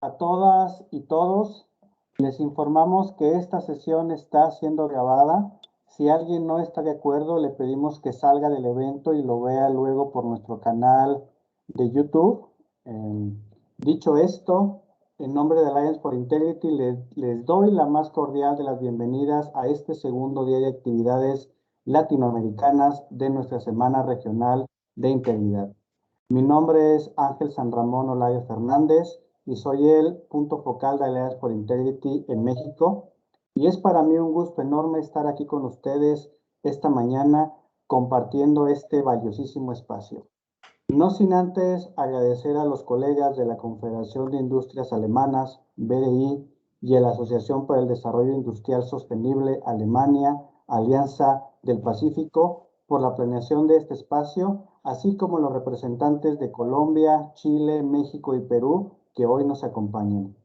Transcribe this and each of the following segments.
A todas y todos, les informamos que esta sesión está siendo grabada. Si alguien no está de acuerdo, le pedimos que salga del evento y lo vea luego por nuestro canal de YouTube. Dicho esto, en nombre de Alliance for Integrity, les doy la más cordial de las bienvenidas a este segundo día de actividades latinoamericanas de nuestra Semana Regional de Integridad. Mi nombre es Ángel San Ramón Olaya Fernández y soy el punto focal de Alliance for Integrity en México. Y es para mí un gusto enorme estar aquí con ustedes esta mañana compartiendo este valiosísimo espacio. No sin antes agradecer a los colegas de la Confederación de Industrias Alemanas, BDI, y a la Asociación para el Desarrollo Industrial Sostenible Alemania, Alianza del Pacífico, por la planeación de este espacio, así como los representantes de Colombia, Chile, México y Perú que hoy nos acompañan.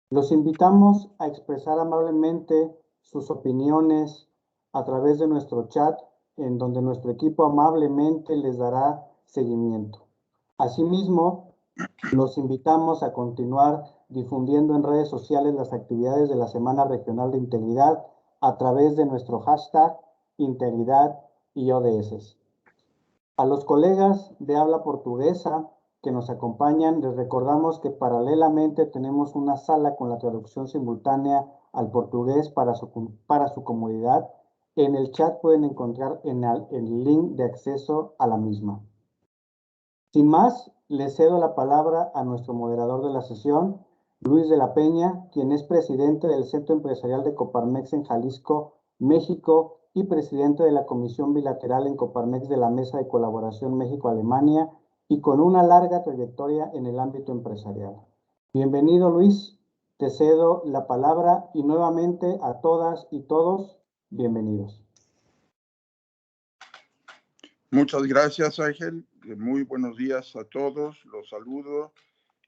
Los invitamos a expresar amablemente sus opiniones a través de nuestro chat, en donde nuestro equipo amablemente les dará seguimiento. Asimismo, los invitamos a continuar difundiendo en redes sociales las actividades de la Semana Regional de Integridad a través de nuestro hashtag Integridad y ODS. A los colegas de habla portuguesa que nos acompañan, les recordamos que paralelamente tenemos una sala con la traducción simultánea al portugués para su comodidad. En el chat pueden encontrar el link de acceso a la misma. Sin más, le cedo la palabra a nuestro moderador de la sesión, Luis de la Peña, quien es presidente del Centro Empresarial de Coparmex en Jalisco, México, y presidente de la Comisión Bilateral en Coparmex de la Mesa de Colaboración México-Alemania, y con una larga trayectoria en el ámbito empresarial. Bienvenido, Luis. Te cedo la palabra y nuevamente a todas y todos, bienvenidos. Muchas gracias, Ángel. Muy buenos días a todos. Los saludo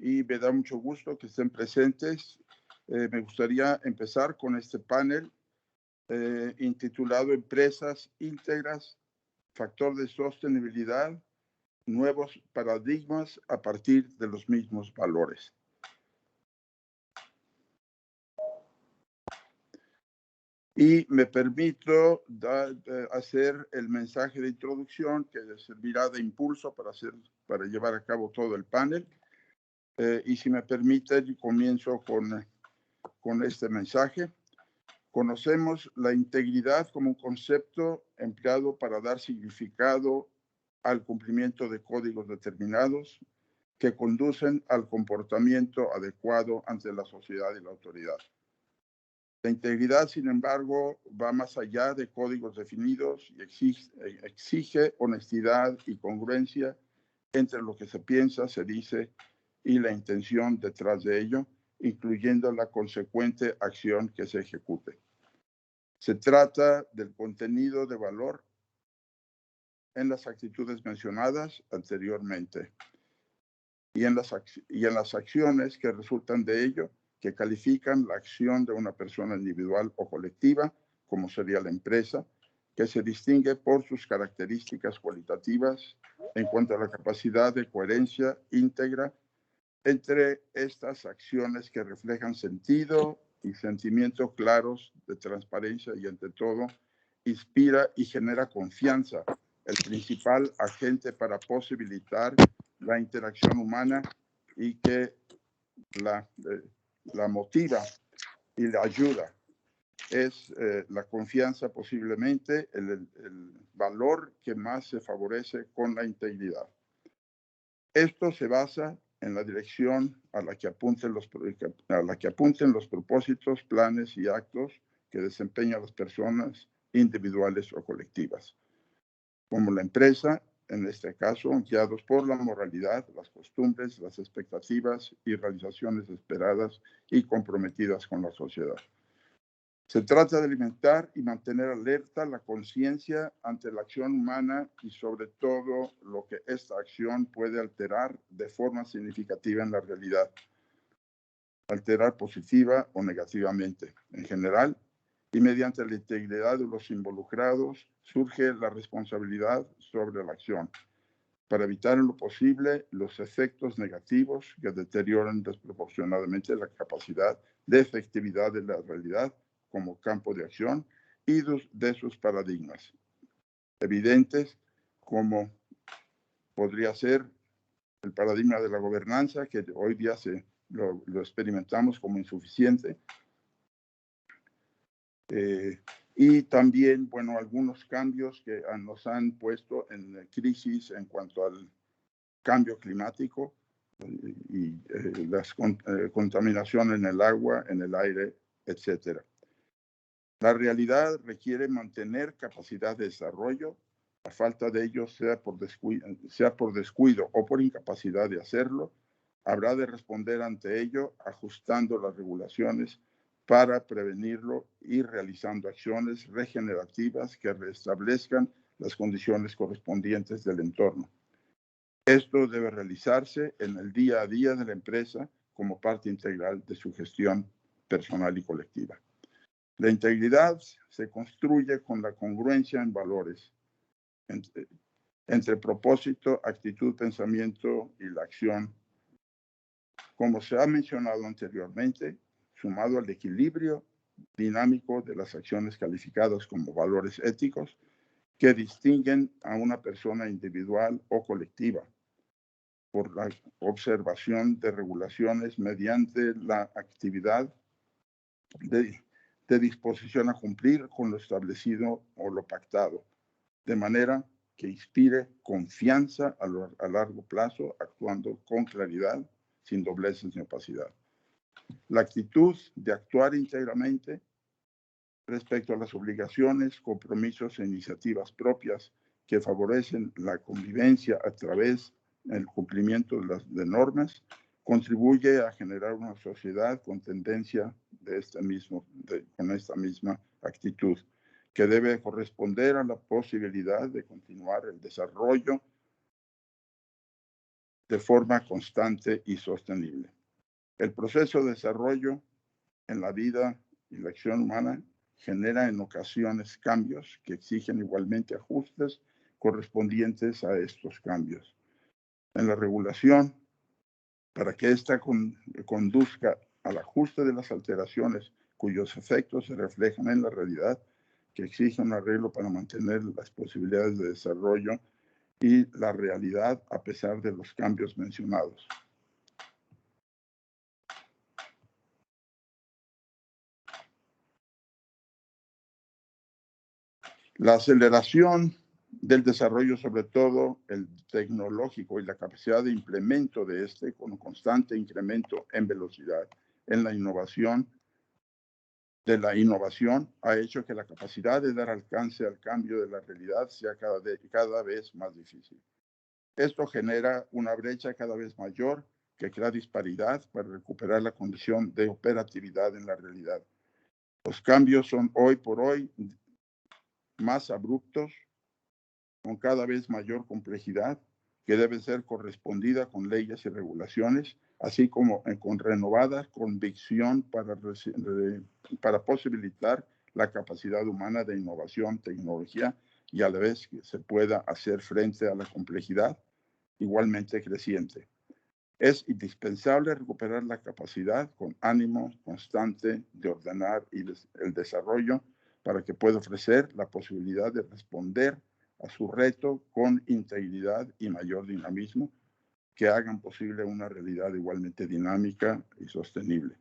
y me da mucho gusto que estén presentes. Me gustaría empezar con este panel intitulado Empresas íntegras, factor de sostenibilidad, nuevos paradigmas a partir de los mismos valores. Y me permito hacer el mensaje de introducción que servirá de impulso para llevar a cabo todo el panel. Y si me permiten, comienzo con este mensaje. Conocemos la integridad como un concepto empleado para dar significado al cumplimiento de códigos determinados que conducen al comportamiento adecuado ante la sociedad y la autoridad. La integridad, sin embargo, va más allá de códigos definidos y exige honestidad y congruencia entre lo que se piensa, se dice y la intención detrás de ello, incluyendo la consecuente acción que se ejecute. Se trata del contenido de valor en las actitudes mencionadas anteriormente y en las acciones que resultan de ello, que califican la acción de una persona individual o colectiva, como sería la empresa, que se distingue por sus características cualitativas en cuanto a la capacidad de coherencia íntegra entre estas acciones que reflejan sentido y sentimiento claros de transparencia y, ante todo, inspira y genera confianza, el principal agente para posibilitar la interacción humana y que la motiva y la ayuda. Es la confianza posiblemente el valor que más se favorece con la integridad. Esto se basa en la dirección a la que apunten los propósitos, planes y actos que desempeñan las personas individuales o colectivas, como la empresa, en este caso, guiados por la moralidad, las costumbres, las expectativas y realizaciones esperadas y comprometidas con la sociedad. Se trata de alimentar y mantener alerta la conciencia ante la acción humana y sobre todo lo que esta acción puede alterar de forma significativa en la realidad, alterar positiva o negativamente. En general, y mediante la integridad de los involucrados, surge la responsabilidad sobre la acción. para evitar en lo posible los efectos negativos que deterioran desproporcionadamente la capacidad de efectividad de la realidad como campo de acción y de sus paradigmas evidentes, como podría ser el paradigma de la gobernanza, que hoy día lo experimentamos como insuficiente, y también, bueno, algunos cambios que nos han puesto en crisis en cuanto al cambio climático y la contaminación en el agua, en el aire, etc. La realidad requiere mantener capacidad de desarrollo. La falta de ello, sea por descuido o por incapacidad de hacerlo, habrá de responder ante ello ajustando las regulaciones para prevenirlo y realizando acciones regenerativas que restablezcan las condiciones correspondientes del entorno. Esto debe realizarse en el día a día de la empresa como parte integral de su gestión personal y colectiva. La integridad se construye con la congruencia en valores entre propósito, actitud, pensamiento y la acción. Como se ha mencionado anteriormente, sumado al equilibrio dinámico de las acciones calificadas como valores éticos que distinguen a una persona individual o colectiva por la observación de regulaciones mediante la actividad de disposición a cumplir con lo establecido o lo pactado, de manera que inspire confianza a largo plazo, actuando con claridad, sin dobleces ni opacidad. La actitud de actuar íntegramente respecto a las obligaciones, compromisos e iniciativas propias que favorecen la convivencia a través del cumplimiento de normas, contribuye a generar una sociedad con tendencia con esta misma actitud, que debe corresponder a la posibilidad de continuar el desarrollo de forma constante y sostenible. El proceso de desarrollo en la vida y la acción humana genera en ocasiones cambios que exigen igualmente ajustes correspondientes a estos cambios. En la regulación, para que ésta conduzca al ajuste de las alteraciones cuyos efectos se reflejan en la realidad, que exige un arreglo para mantener las posibilidades de desarrollo y la realidad a pesar de los cambios mencionados. La aceleración del desarrollo, sobre todo el tecnológico, y la capacidad de implemento de este con un constante incremento en velocidad en la innovación, ha hecho que la capacidad de dar alcance al cambio de la realidad sea cada vez más difícil. Esto genera una brecha cada vez mayor que crea disparidad para recuperar la condición de operatividad en la realidad. Los cambios son hoy por hoy más abruptos, con cada vez mayor complejidad, que debe ser correspondida con leyes y regulaciones, así como con renovada convicción para posibilitar la capacidad humana de innovación, tecnología, y a la vez que se pueda hacer frente a la complejidad igualmente creciente. Es indispensable recuperar la capacidad con ánimo constante de ordenar el desarrollo para que pueda ofrecer la posibilidad de responder a su reto con integridad y mayor dinamismo, que hagan posible una realidad igualmente dinámica y sostenible.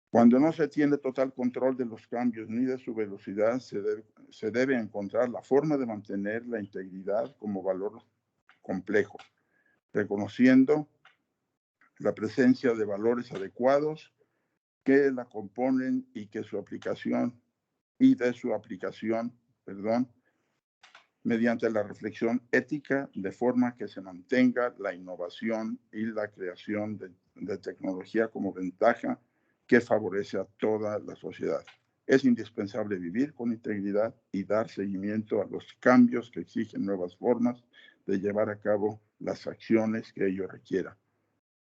Cuando no se tiene total control de los cambios ni de su velocidad, se debe encontrar la forma de mantener la integridad como valor complejo, reconociendo la presencia de valores adecuados que la componen y de su aplicación, mediante la reflexión ética, de forma que se mantenga la innovación y la creación de tecnología como ventaja que favorece a toda la sociedad. Es indispensable vivir con integridad y dar seguimiento a los cambios que exigen nuevas formas de llevar a cabo las acciones que ello requiera.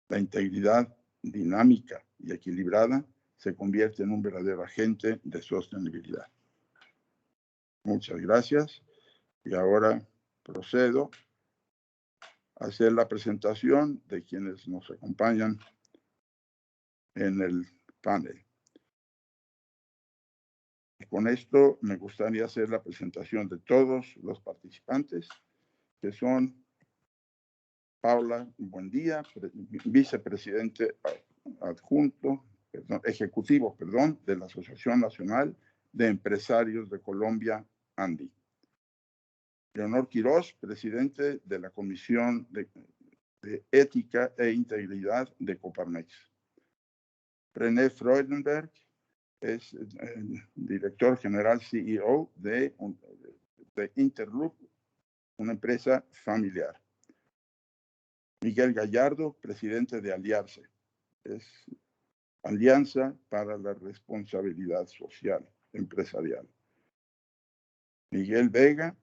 La integridad dinámica y equilibrada se convierte en un verdadero agente de sostenibilidad. Muchas gracias. Y ahora procedo a hacer la presentación de quienes nos acompañan en el panel. Con esto me gustaría hacer la presentación de todos los participantes, que son Paula Buendía, vicepresidente adjunto, ejecutivo, de la Asociación Nacional de Empresarios de Colombia, ANDI. Leonor Quirós, presidente de la Comisión de Ética e Integridad de Coparmex. René Freudenberg es director general CEO de Interloop, una empresa familiar. Miguel Gallardo, presidente de Aliarse, es Alianza para la Responsabilidad Social Empresarial. Miguel Vega,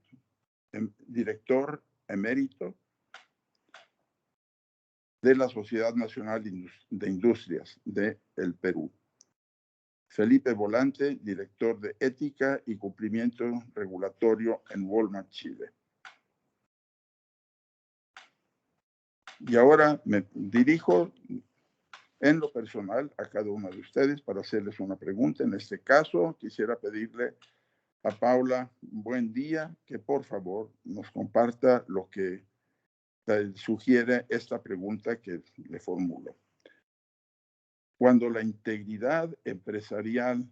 director emérito de la Sociedad Nacional de Industrias del Perú. Felipe Volante, director de Ética y Cumplimiento Regulatorio en Walmart, Chile. Y ahora me dirijo en lo personal a cada uno de ustedes para hacerles una pregunta. En este caso, quisiera pedirle a Paula Buendía que por favor nos comparta lo que sugiere esta pregunta que le formulo. Cuando la integridad empresarial,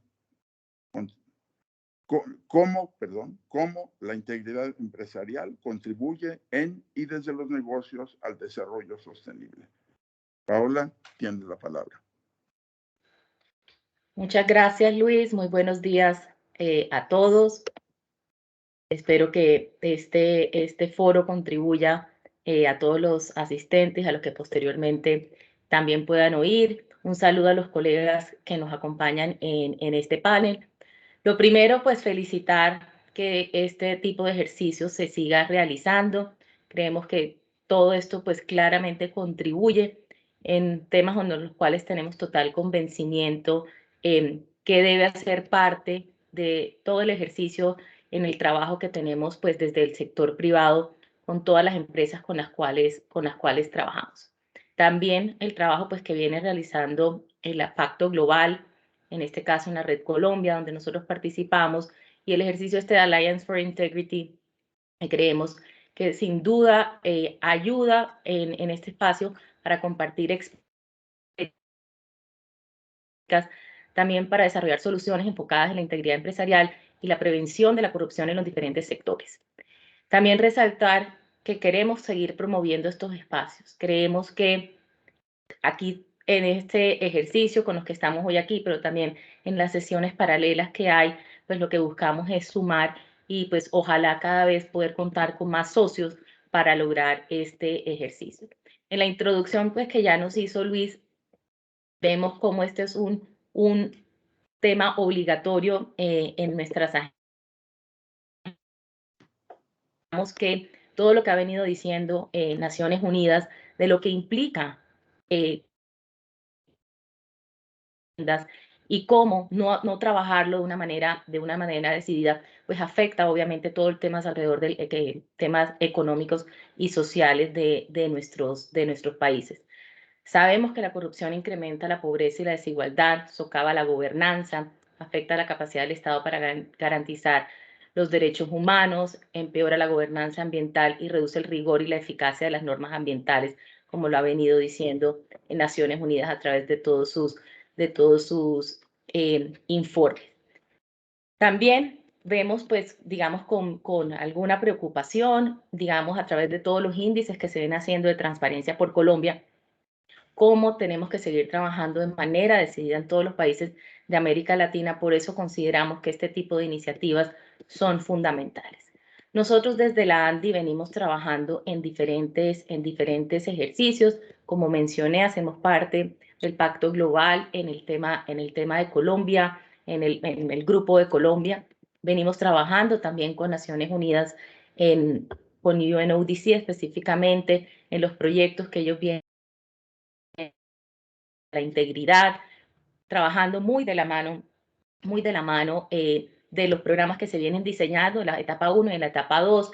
¿cómo la integridad empresarial contribuye en y desde los negocios al desarrollo sostenible? Paula, tienes la palabra. Muchas gracias, Luis. Muy buenos días a todos. Espero que este foro contribuya a todos los asistentes, a los que posteriormente también puedan oír. Un saludo a los colegas que nos acompañan en este panel. Lo primero, pues felicitar que este tipo de ejercicios se siga realizando. Creemos que todo esto pues claramente contribuye en temas en los cuales tenemos total convencimiento que debe hacer parte de todo el ejercicio en el trabajo que tenemos pues desde el sector privado con todas las empresas con las cuales trabajamos. También el trabajo pues que viene realizando el Pacto Global, en este caso en la Red Colombia, donde nosotros participamos, y el ejercicio de Alliance for Integrity, creemos que sin duda ayuda en este espacio para compartir experiencias, también para desarrollar soluciones enfocadas en la integridad empresarial y la prevención de la corrupción en los diferentes sectores. También resaltar que queremos seguir promoviendo estos espacios. Creemos que aquí en este ejercicio con los que estamos hoy aquí, pero también en las sesiones paralelas que hay, pues lo que buscamos es sumar y pues ojalá cada vez poder contar con más socios para lograr este ejercicio. En la introducción pues que ya nos hizo Luis, vemos cómo este es un tema obligatorio en nuestras agendas. Que todo lo que ha venido diciendo Naciones Unidas de lo que implica y cómo no trabajarlo de una manera decidida, pues afecta obviamente todo el tema alrededor de temas económicos y sociales de nuestros países. Sabemos que la corrupción incrementa la pobreza y la desigualdad, socava la gobernanza, afecta la capacidad del Estado para garantizar los derechos humanos, empeora la gobernanza ambiental y reduce el rigor y la eficacia de las normas ambientales, como lo ha venido diciendo en Naciones Unidas a través de todos sus informes. También vemos, pues, digamos, con alguna preocupación, digamos, a través de todos los índices que se ven haciendo de transparencia por Colombia, cómo tenemos que seguir trabajando de manera decidida en todos los países de América Latina. Por eso consideramos que este tipo de iniciativas son fundamentales. Nosotros desde la ANDI venimos trabajando en diferentes ejercicios. Como mencioné, hacemos parte del Pacto Global en el tema de Colombia, en el Grupo de Colombia. Venimos trabajando también con Naciones Unidas, con UNODC específicamente, en los proyectos que ellos vienen, la integridad, trabajando muy de la mano de los programas que se vienen diseñando, la etapa 1 y la etapa 2,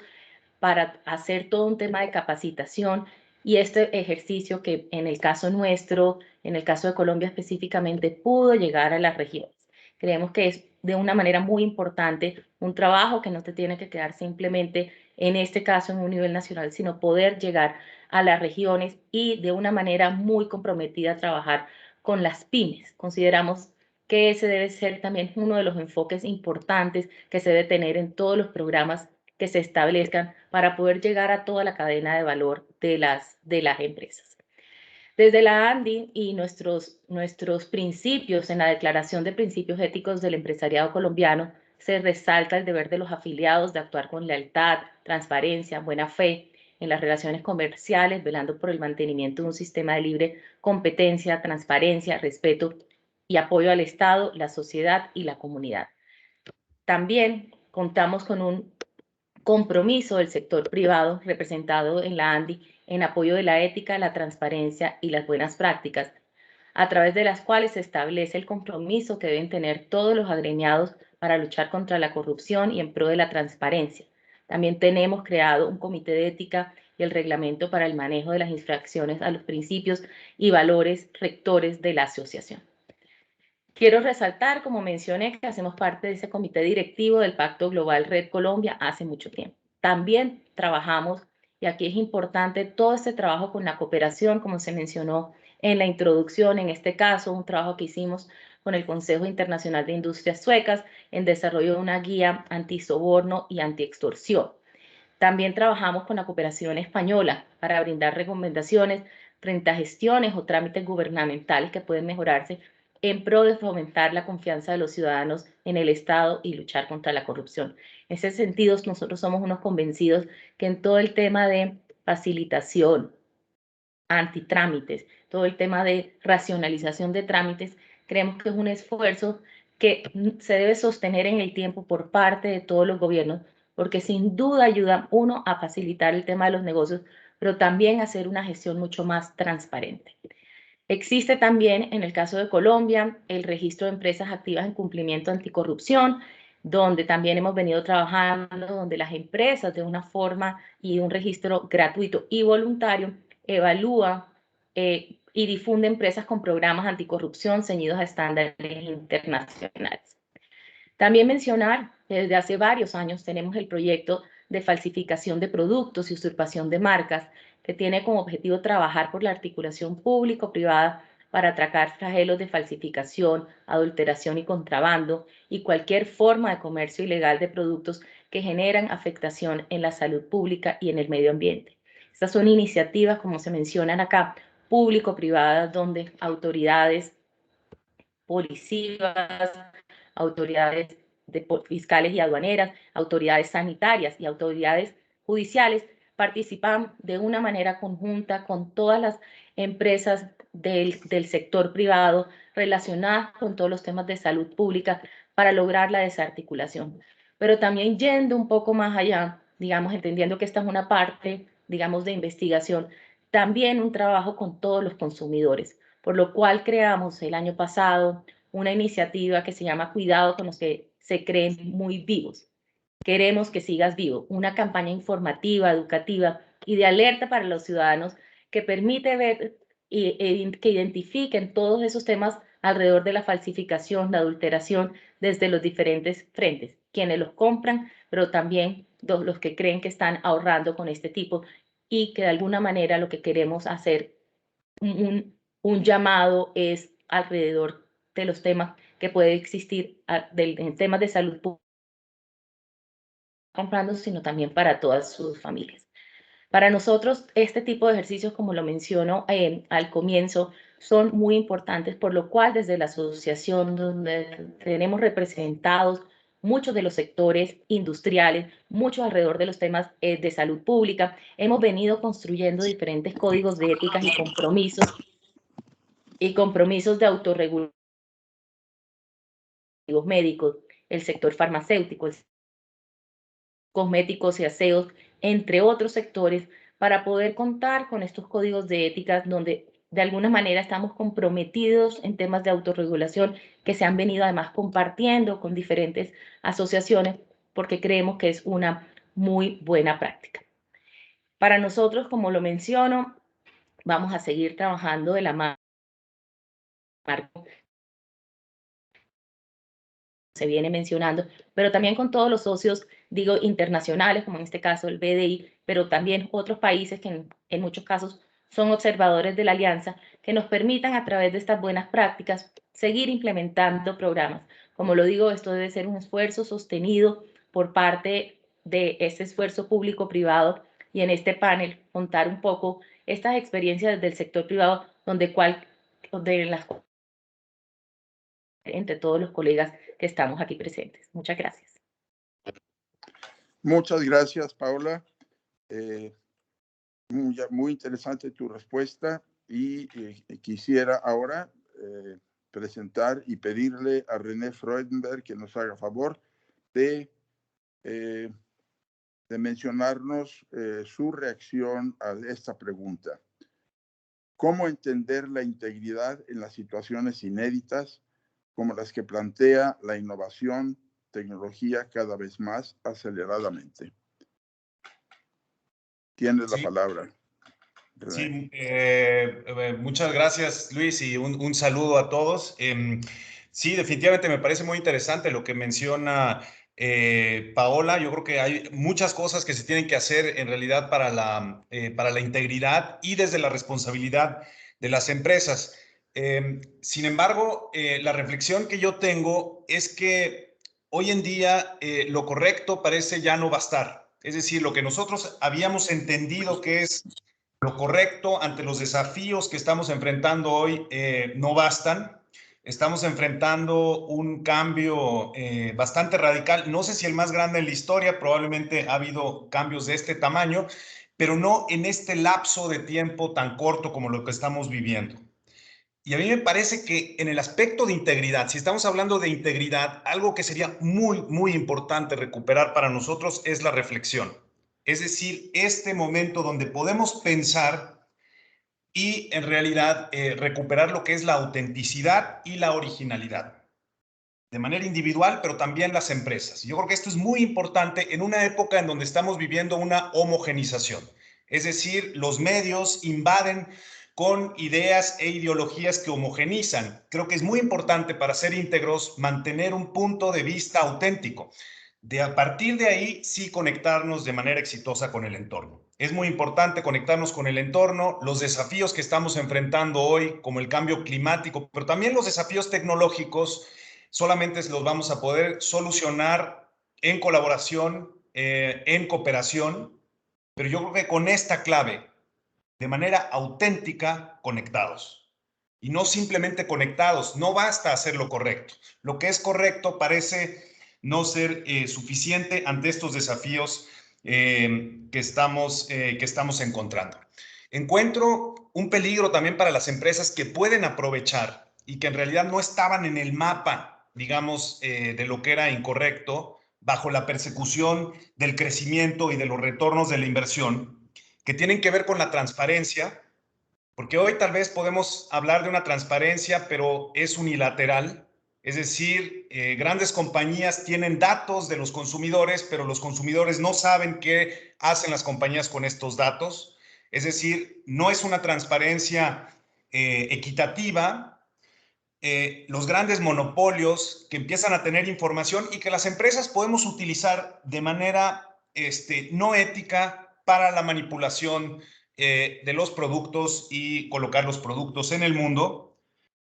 para hacer todo un tema de capacitación y este ejercicio que en el caso nuestro, en el caso de Colombia específicamente, pudo llegar a las regiones. Creemos que es de una manera muy importante un trabajo que no te tiene que quedar simplemente, en este caso, en un nivel nacional, sino poder llegar a las regiones y de una manera muy comprometida trabajar con las pymes. Consideramos que ese debe ser también uno de los enfoques importantes que se debe tener en todos los programas que se establezcan para poder llegar a toda la cadena de valor de las empresas. Desde la ANDI y nuestros principios en la Declaración de Principios Éticos del Empresariado Colombiano, se resalta el deber de los afiliados de actuar con lealtad, transparencia, buena fe en las relaciones comerciales, velando por el mantenimiento de un sistema de libre competencia, transparencia, respeto y apoyo al Estado, la sociedad y la comunidad. También contamos con un compromiso del sector privado representado en la ANDI en apoyo de la ética, la transparencia y las buenas prácticas, a través de las cuales se establece el compromiso que deben tener todos los agremiados para luchar contra la corrupción y en pro de la transparencia. También tenemos creado un comité de ética y el reglamento para el manejo de las infracciones a los principios y valores rectores de la asociación. Quiero resaltar, como mencioné, que hacemos parte de ese comité directivo del Pacto Global Red Colombia hace mucho tiempo. También trabajamos, y aquí es importante todo este trabajo con la cooperación, como se mencionó en la introducción, en este caso, un trabajo que hicimos con el Consejo Internacional de Industrias Suecas en desarrollo de una guía antisoborno y antiextorsión. También trabajamos con la cooperación española para brindar recomendaciones frente a gestiones o trámites gubernamentales que pueden mejorarse en pro de fomentar la confianza de los ciudadanos en el Estado y luchar contra la corrupción. En ese sentido, nosotros somos unos convencidos que en todo el tema de facilitación, antitrámites, todo el tema de racionalización de trámites, creemos que es un esfuerzo que se debe sostener en el tiempo por parte de todos los gobiernos, porque sin duda ayuda uno a facilitar el tema de los negocios, pero también a hacer una gestión mucho más transparente. Existe también, en el caso de Colombia, el registro de empresas activas en cumplimiento anticorrupción, donde también hemos venido trabajando, donde las empresas de una forma y un registro gratuito y voluntario evalúa y difunde empresas con programas anticorrupción ceñidos a estándares internacionales. También mencionar que desde hace varios años tenemos el proyecto de falsificación de productos y usurpación de marcas, que tiene como objetivo trabajar por la articulación público-privada para atracar flagelos de falsificación, adulteración y contrabando y cualquier forma de comercio ilegal de productos que generan afectación en la salud pública y en el medio ambiente. Estas son iniciativas, como se mencionan acá, público-privadas, donde autoridades policías, autoridades fiscales y aduaneras, autoridades sanitarias y autoridades judiciales participan de una manera conjunta con todas las empresas del sector privado relacionadas con todos los temas de salud pública para lograr la desarticulación. Pero también yendo un poco más allá, digamos, entendiendo que esta es una parte, digamos, de investigación, también un trabajo con todos los consumidores, por lo cual creamos el año pasado una iniciativa que se llama Cuidado con los que se creen muy vivos. Queremos que sigas vivo, una campaña informativa, educativa y de alerta para los ciudadanos que permite ver y que identifiquen todos esos temas alrededor de la falsificación, la adulteración desde los diferentes frentes, quienes los compran, pero también los que creen que están ahorrando con este tipo y que de alguna manera lo que queremos hacer un llamado es alrededor de los temas que puede existir en temas de salud pública comprando, sino también para todas sus familias. Para nosotros, este tipo de ejercicios, como lo menciono al comienzo, son muy importantes, por lo cual desde la asociación donde tenemos representados muchos de los sectores industriales, muchos alrededor de los temas de salud pública, hemos venido construyendo diferentes códigos de éticas y compromisos de autorregulación médicos, el sector farmacéutico, cosméticos y aseos, entre otros sectores, para poder contar con estos códigos de ética donde de alguna manera estamos comprometidos en temas de autorregulación que se han venido además compartiendo con diferentes asociaciones porque creemos que es una muy buena práctica. Para nosotros, como lo menciono, vamos a seguir trabajando de la mano se viene mencionando, pero también con todos los socios, digo, internacionales, como en este caso el BDI, pero también otros países que en muchos casos son observadores de la alianza, que nos permitan a través de estas buenas prácticas seguir implementando programas. Como lo digo, esto debe ser un esfuerzo sostenido por parte de ese esfuerzo público-privado y en este panel contar un poco estas experiencias del sector privado donde las entre todos los colegas que estamos aquí presentes. Muchas gracias. Muchas gracias, Paola. Muy interesante tu respuesta y quisiera ahora presentar y pedirle a René Freudenberg que nos haga favor de mencionarnos su reacción a esta pregunta. ¿Cómo entender la integridad en las situaciones inéditas como las que plantea la innovación, tecnología cada vez más aceleradamente? Tienes la palabra, René. Sí, muchas gracias, Luis, y un saludo a todos. Sí, definitivamente me parece muy interesante lo que menciona Paola. Yo creo que hay muchas cosas que se tienen que hacer en realidad para la integridad y desde la responsabilidad de las empresas. Sin embargo, la reflexión que yo tengo es que hoy en día lo correcto parece ya no bastar. Es decir, lo que nosotros habíamos entendido que es lo correcto ante los desafíos que estamos enfrentando hoy no bastan. Estamos enfrentando un cambio bastante radical. No sé si el más grande en la historia, probablemente ha habido cambios de este tamaño, pero no en este lapso de tiempo tan corto como lo que estamos viviendo. Y a mí me parece que en el aspecto de integridad, si estamos hablando de integridad, algo que sería muy, muy importante recuperar para nosotros es la reflexión. Es decir, este momento donde podemos pensar y en realidad recuperar lo que es la autenticidad y la originalidad, de manera individual, pero también las empresas. Yo creo que esto es muy importante en una época en donde estamos viviendo una homogenización. Es decir, los medios invaden con ideas e ideologías que homogenizan. Creo que es muy importante para ser íntegros mantener un punto de vista auténtico. A partir de ahí, sí conectarnos de manera exitosa con el entorno. Es muy importante conectarnos con el entorno, los desafíos que estamos enfrentando hoy, como el cambio climático, pero también los desafíos tecnológicos, solamente los vamos a poder solucionar en colaboración, en cooperación, pero yo creo que con esta clave, de manera auténtica, conectados. Y no simplemente conectados, no basta hacer lo correcto. Lo que es correcto parece no ser suficiente ante estos desafíos que estamos encontrando. Encuentro un peligro también para las empresas que pueden aprovechar y que en realidad no estaban en el mapa, digamos, de lo que era incorrecto, bajo la persecución del crecimiento y de los retornos de la inversión, que tienen que ver con la transparencia, porque hoy tal vez podemos hablar de una transparencia, pero es unilateral. Es decir, grandes compañías tienen datos de los consumidores, pero los consumidores no saben qué hacen las compañías con estos datos. Es decir, no es una transparencia equitativa. Los grandes monopolios que empiezan a tener información y que las empresas podemos utilizar de manera no ética para la manipulación de los productos y colocar los productos en el mundo.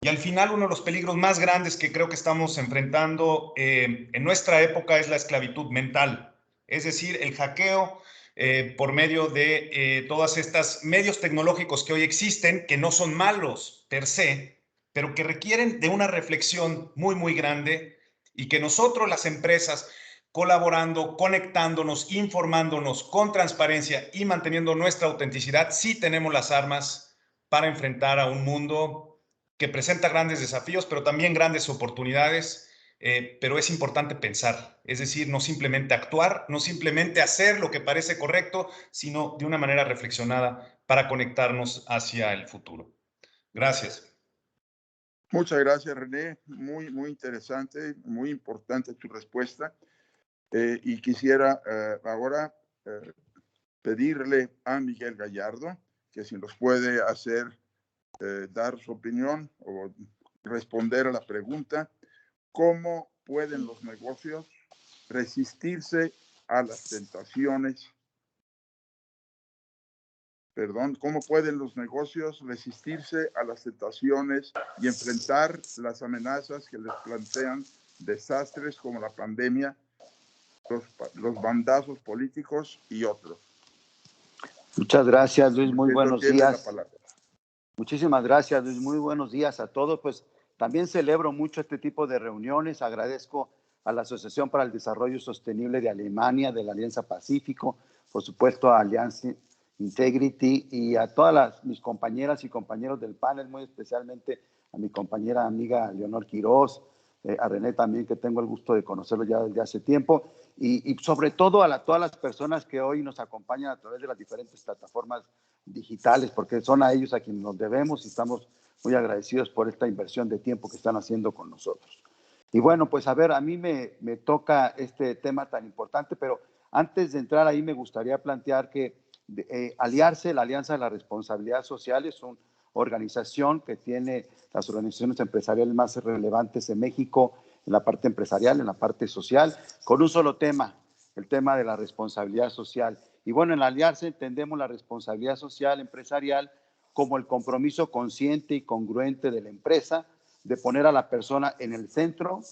Y al final, uno de los peligros más grandes que creo que estamos enfrentando en nuestra época es la esclavitud mental, es decir, el hackeo por medio de todas estas medios tecnológicos que hoy existen, que no son malos per se, pero que requieren de una reflexión muy, muy grande y que nosotros, las empresas, colaborando, conectándonos, informándonos con transparencia y manteniendo nuestra autenticidad, sí tenemos las armas para enfrentar a un mundo que presenta grandes desafíos, pero también grandes oportunidades, pero es importante pensar, es decir, no simplemente actuar, no simplemente hacer lo que parece correcto, sino de una manera reflexionada para conectarnos hacia el futuro. Gracias. Muchas gracias, René. Muy, muy interesante, muy importante tu respuesta. Y quisiera ahora pedirle a Miguel Gallardo que si nos puede hacer dar su opinión o responder a la pregunta, ¿cómo pueden los negocios resistirse a las tentaciones? ¿Cómo pueden los negocios resistirse a las tentaciones y enfrentar las amenazas que les plantean desastres como la pandemia, los bandazos políticos y otros? Muchas gracias, Luis. Muy Pedro, buenos tiene la días. palabra. Muchísimas gracias, Luis. Muy buenos días a todos. Pues también celebro mucho este tipo de reuniones. Agradezco a la Asociación para el Desarrollo Sostenible de Alemania, de la Alianza Pacífico, por supuesto a Allianz Integrity y a todas mis compañeras y compañeros del panel, muy especialmente a mi compañera amiga Leonor Quiroz, a René también, que tengo el gusto de conocerlo ya desde hace tiempo, y sobre todo a todas las personas que hoy nos acompañan a través de las diferentes plataformas digitales, porque son a ellos a quienes nos debemos y estamos muy agradecidos por esta inversión de tiempo que están haciendo con nosotros. Y bueno, pues a ver, a mí me toca este tema tan importante, pero antes de entrar ahí me gustaría plantear que Aliarse, la Alianza de la Responsabilidad Social, es una organización que tiene las organizaciones empresariales más relevantes en México, en la parte empresarial, en la parte social, con un solo tema, el tema de la responsabilidad social. Y bueno, en Aliarse entendemos la responsabilidad social empresarial como el compromiso consciente y congruente de la empresa de poner a la persona en el centro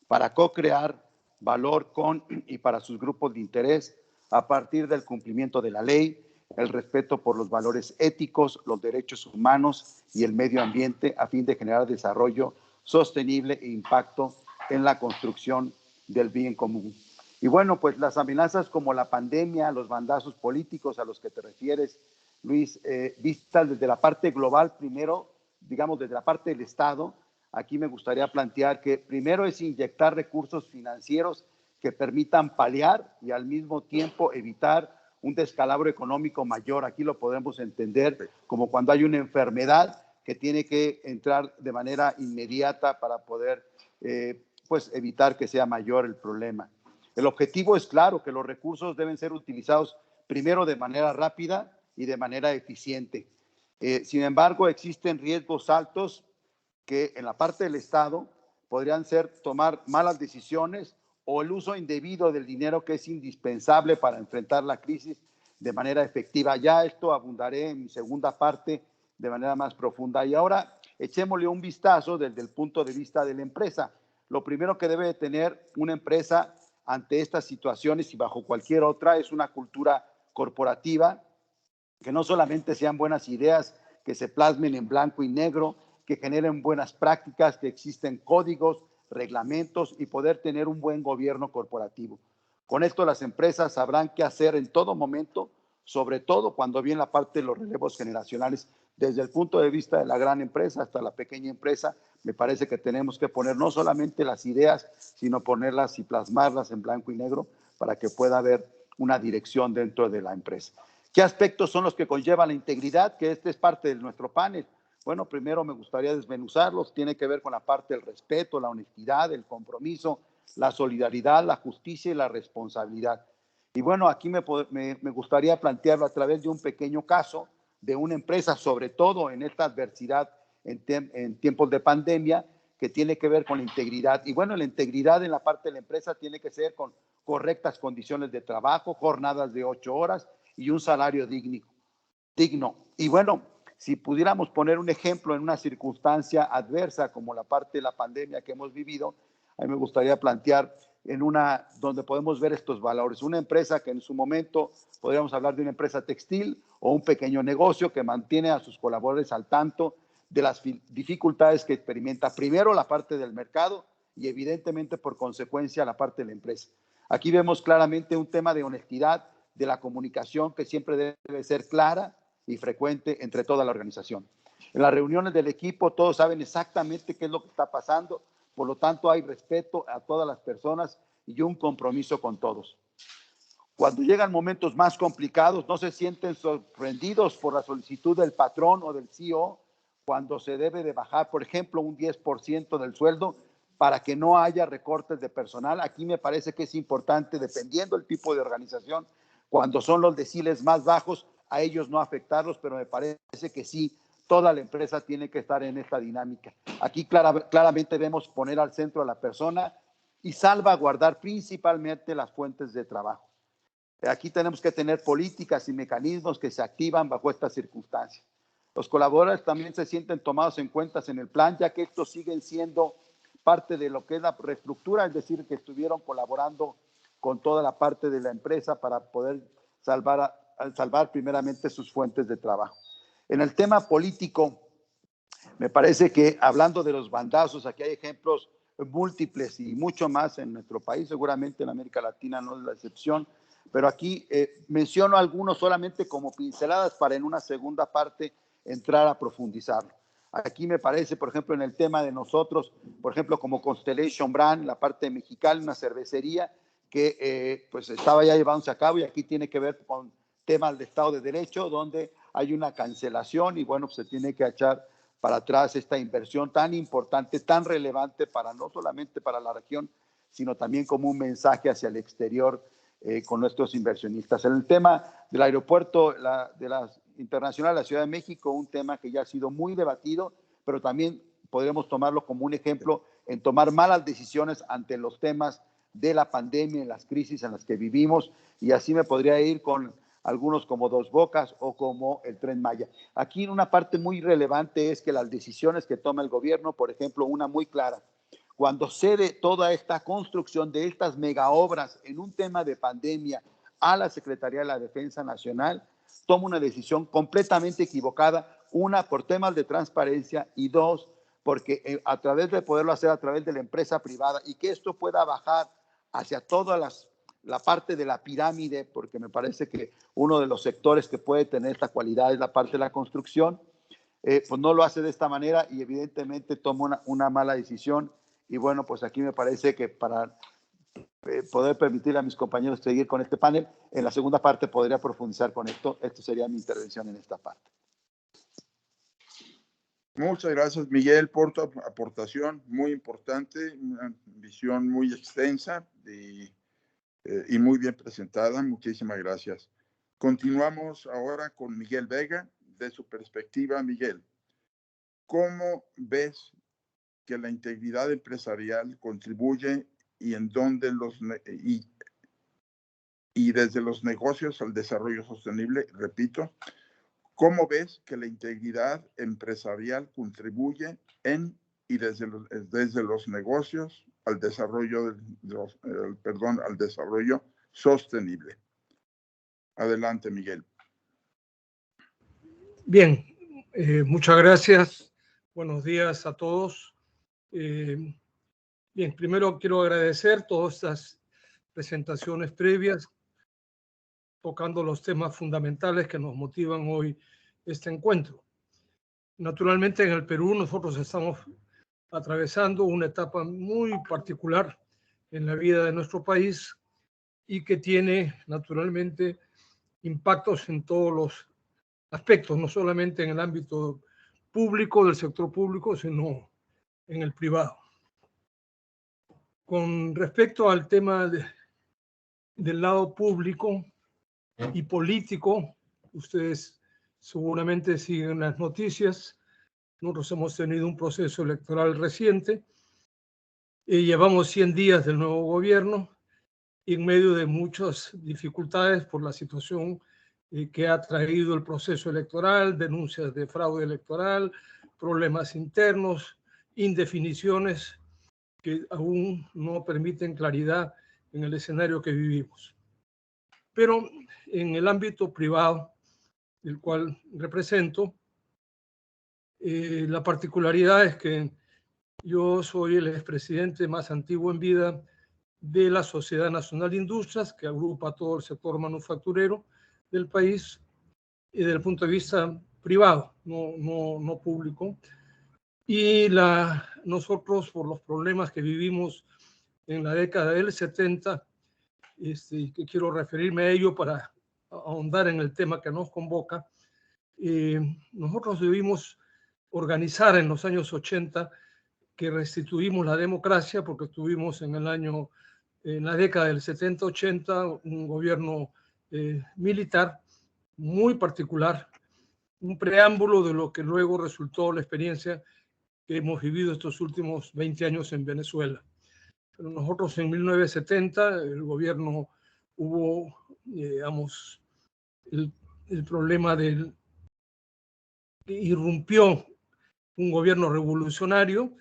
para co-crear valor con y para sus grupos de interés a partir del cumplimiento de la ley, el respeto por los valores éticos, los derechos humanos y el medio ambiente a fin de generar desarrollo sostenible e impacto en la construcción del bien común. Y bueno, pues las amenazas como la pandemia, los bandazos políticos a los que te refieres, Luis, vistas desde la parte global primero, digamos desde la parte del Estado, aquí me gustaría plantear que primero es inyectar recursos financieros que permitan paliar y al mismo tiempo evitar un descalabro económico mayor. Aquí lo podemos entender como cuando hay una enfermedad que tiene que entrar de manera inmediata para poder pues evitar que sea mayor el problema. El objetivo es claro, que los recursos deben ser utilizados primero de manera rápida y de manera eficiente. Sin embargo, existen riesgos altos que en la parte del Estado podrían ser tomar malas decisiones o el uso indebido del dinero que es indispensable para enfrentar la crisis de manera efectiva. Ya esto abundaré en mi segunda parte de manera más profunda. Y ahora echémosle un vistazo desde el punto de vista de la empresa. Lo primero que debe tener una empresa ante estas situaciones y bajo cualquier otra es una cultura corporativa, que no solamente sean buenas ideas que se plasmen en blanco y negro, que generen buenas prácticas, que existen códigos, reglamentos y poder tener un buen gobierno corporativo. Con esto las empresas sabrán qué hacer en todo momento, sobre todo cuando viene la parte de los relevos generacionales. Desde el punto de vista de la gran empresa hasta la pequeña empresa, me parece que tenemos que poner no solamente las ideas, sino ponerlas y plasmarlas en blanco y negro para que pueda haber una dirección dentro de la empresa. ¿Qué aspectos son los que conllevan la integridad? Que este es parte de nuestro panel. Bueno, primero me gustaría desmenuzarlos. Tiene que ver con la parte del respeto, la honestidad, el compromiso, la solidaridad, la justicia y la responsabilidad. Y bueno, aquí me gustaría plantearlo a través de un pequeño caso de una empresa, sobre todo en esta adversidad en tiempos de pandemia, que tiene que ver con la integridad. Y bueno, la integridad en la parte de la empresa tiene que ser con correctas condiciones de trabajo, jornadas de 8 horas y un salario digno. Y bueno, si pudiéramos poner un ejemplo en una circunstancia adversa como la parte de la pandemia que hemos vivido, a mí me gustaría plantear en una donde podemos ver estos valores. Una empresa que en su momento podríamos hablar de una empresa textil o un pequeño negocio que mantiene a sus colaboradores al tanto de las dificultades que experimenta primero la parte del mercado y evidentemente por consecuencia la parte de la empresa. Aquí vemos claramente un tema de honestidad, de la comunicación que siempre debe ser clara y frecuente entre toda la organización. En las reuniones del equipo todos saben exactamente qué es lo que está pasando, por lo tanto hay respeto a todas las personas y un compromiso con todos. Cuando llegan momentos más complicados, no se sienten sorprendidos por la solicitud del patrón o del CEO cuando se debe de bajar, por ejemplo, un 10% del sueldo para que no haya recortes de personal. Aquí me parece que es importante, dependiendo del tipo de organización, cuando son los deciles más bajos, a ellos no afectarlos, pero me parece que sí, toda la empresa tiene que estar en esta dinámica. Aquí claramente vemos poner al centro a la persona y salvaguardar principalmente las fuentes de trabajo. Aquí tenemos que tener políticas y mecanismos que se activan bajo estas circunstancias. Los colaboradores también se sienten tomados en cuenta en el plan, ya que estos siguen siendo parte de lo que es la reestructura, es decir, que estuvieron colaborando con toda la parte de la empresa para poder salvar primeramente sus fuentes de trabajo. En el tema político, me parece que hablando de los bandazos, aquí hay ejemplos múltiples y mucho más en nuestro país, seguramente en América Latina no es la excepción, pero aquí menciono algunos solamente como pinceladas para en una segunda parte entrar a profundizarlo. Aquí me parece, por ejemplo, en el tema de nosotros, por ejemplo, como Constellation Brand, la parte mexicana, una cervecería que pues estaba ya llevándose a cabo y aquí tiene que ver con temas de Estado de Derecho, donde hay una cancelación y bueno, pues se tiene que echar para atrás esta inversión tan importante, tan relevante para no solamente para la región, sino también como un mensaje hacia el exterior con nuestros inversionistas. En el tema del aeropuerto internacional de la Ciudad de México, un tema que ya ha sido muy debatido, pero también podremos tomarlo como un ejemplo en tomar malas decisiones ante los temas de la pandemia, en las crisis en las que vivimos, y así me podría ir con algunos como Dos Bocas o como el Tren Maya. Aquí una parte muy relevante es que las decisiones que toma el gobierno, por ejemplo, una muy clara, cuando cede toda esta construcción de estas megaobras en un tema de pandemia a la Secretaría de la Defensa Nacional, toma una decisión completamente equivocada, una, por temas de transparencia, y dos, porque a través de poderlo hacer a través de la empresa privada y que esto pueda bajar hacia toda la parte de la pirámide, porque me parece que uno de los sectores que puede tener esta cualidad es la parte de la construcción, pues no lo hace de esta manera y evidentemente toma una mala decisión. Y bueno, pues aquí me parece que para poder permitir a mis compañeros seguir con este panel, en la segunda parte podría profundizar con esto. Esto sería mi intervención en esta parte. Muchas gracias, Miguel, por tu aportación muy importante, una visión muy extensa y muy bien presentada. Muchísimas gracias. Continuamos ahora con Miguel Vega. De su perspectiva, Miguel, ¿cómo ves que la integridad empresarial contribuye y en dónde y desde los negocios al desarrollo sostenible? Repito, ¿cómo ves que la integridad empresarial contribuye en y desde los negocios al desarrollo al desarrollo sostenible? Adelante, Miguel. Bien, muchas gracias. Buenos días a todos. Bien, primero quiero agradecer todas estas presentaciones previas, tocando los temas fundamentales que nos motivan hoy este encuentro. Naturalmente, en el Perú nosotros estamos atravesando una etapa muy particular en la vida de nuestro país y que tiene naturalmente impactos en todos los aspectos, no solamente en el ámbito público, del sector público, sino en el privado. Con respecto al tema del lado público y político, ustedes seguramente siguen las noticias. Nosotros hemos tenido un proceso electoral reciente y llevamos 100 días del nuevo gobierno y en medio de muchas dificultades por la situación que ha traído el proceso electoral, denuncias de fraude electoral, problemas internos, indefiniciones que aún no permiten claridad en el escenario que vivimos. Pero en el ámbito privado, del cual represento, la particularidad es que yo soy el expresidente más antiguo en vida de la Sociedad Nacional de Industrias, que agrupa todo el sector manufacturero del país, y desde el punto de vista privado, no público. Y nosotros, por los problemas que vivimos en la década del 70, que quiero referirme a ello para ahondar en el tema que nos convoca, nosotros debimos organizar en los años 80 que restituimos la democracia, porque tuvimos en la década del 70-80 un gobierno militar muy particular, un preámbulo de lo que luego resultó la experiencia que hemos vivido estos últimos 20 años en Venezuela. Pero nosotros en 1970, el gobierno hubo, digamos, el problema del que irrumpió un gobierno revolucionario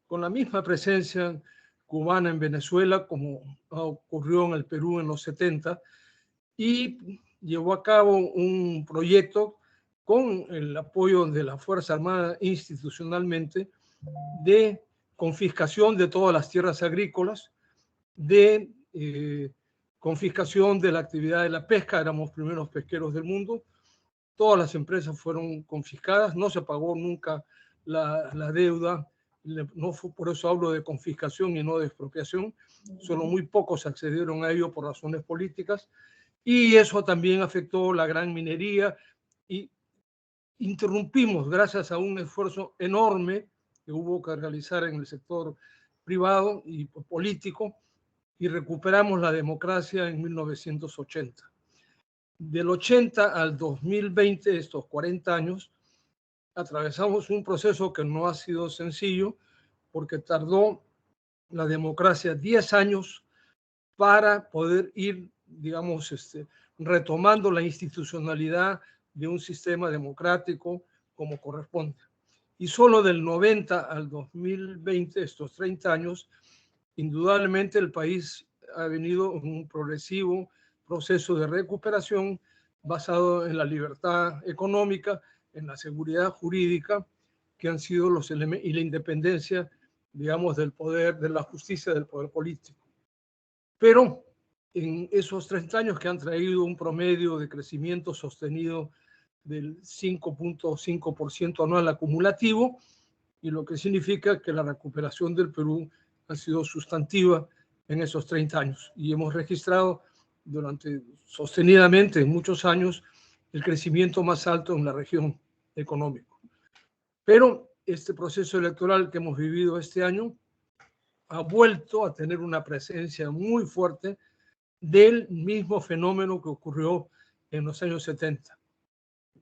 con la misma presencia cubana en Venezuela como ocurrió en el Perú en los 70, y llevó a cabo un proyecto con el apoyo de la Fuerza Armada institucionalmente de confiscación de todas las tierras agrícolas, de confiscación de la actividad de la pesca. Éramos primeros pesqueros del mundo. Todas las empresas fueron confiscadas, no se pagó nunca la deuda, no fue, por eso hablo de confiscación y no de expropiación. Solo muy pocos accedieron a ello por razones políticas, y eso también afectó la gran minería, y interrumpimos, gracias a un esfuerzo enorme que hubo que realizar en el sector privado y político, y recuperamos la democracia en 1980. Del 80 al 2020, estos 40 años, atravesamos un proceso que no ha sido sencillo, porque tardó la democracia 10 años para poder ir, digamos, retomando la institucionalidad de un sistema democrático como corresponde. Y solo del 90 al 2020, estos 30 años, indudablemente el país ha venido en un progresivo proceso de recuperación basado en la libertad económica, en la seguridad jurídica, que han sido los elementos, y la independencia, digamos, del poder, de la justicia, del poder político. Pero en esos 30 años que han traído un promedio de crecimiento sostenido del 5.5% anual acumulativo, y lo que significa que la recuperación del Perú ha sido sustantiva en esos 30 años. Y hemos registrado sostenidamente en muchos años el crecimiento más alto en la región económico. Pero este proceso electoral que hemos vivido este año ha vuelto a tener una presencia muy fuerte del mismo fenómeno que ocurrió en los años 70.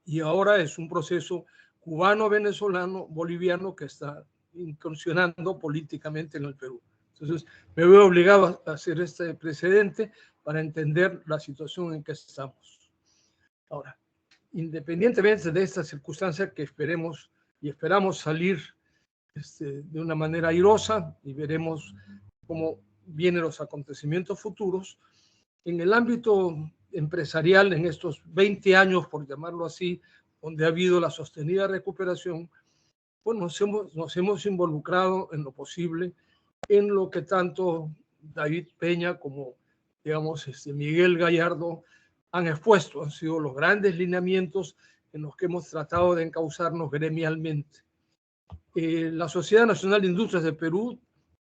Y ahora es un proceso cubano, venezolano, boliviano que está incursionando políticamente en el Perú. Entonces, me veo obligado a hacer este precedente para entender la situación en que estamos. Ahora, independientemente de esta circunstancia que esperamos salir de una manera airosa, y veremos cómo vienen los acontecimientos futuros, en el ámbito empresarial, en estos 20 años, por llamarlo así, donde ha habido la sostenida recuperación, pues nos hemos involucrado en lo posible en lo que tanto David Peña como, digamos, Miguel Gallardo han expuesto. Han sido los grandes lineamientos en los que hemos tratado de encauzarnos gremialmente. La Sociedad Nacional de Industrias de Perú,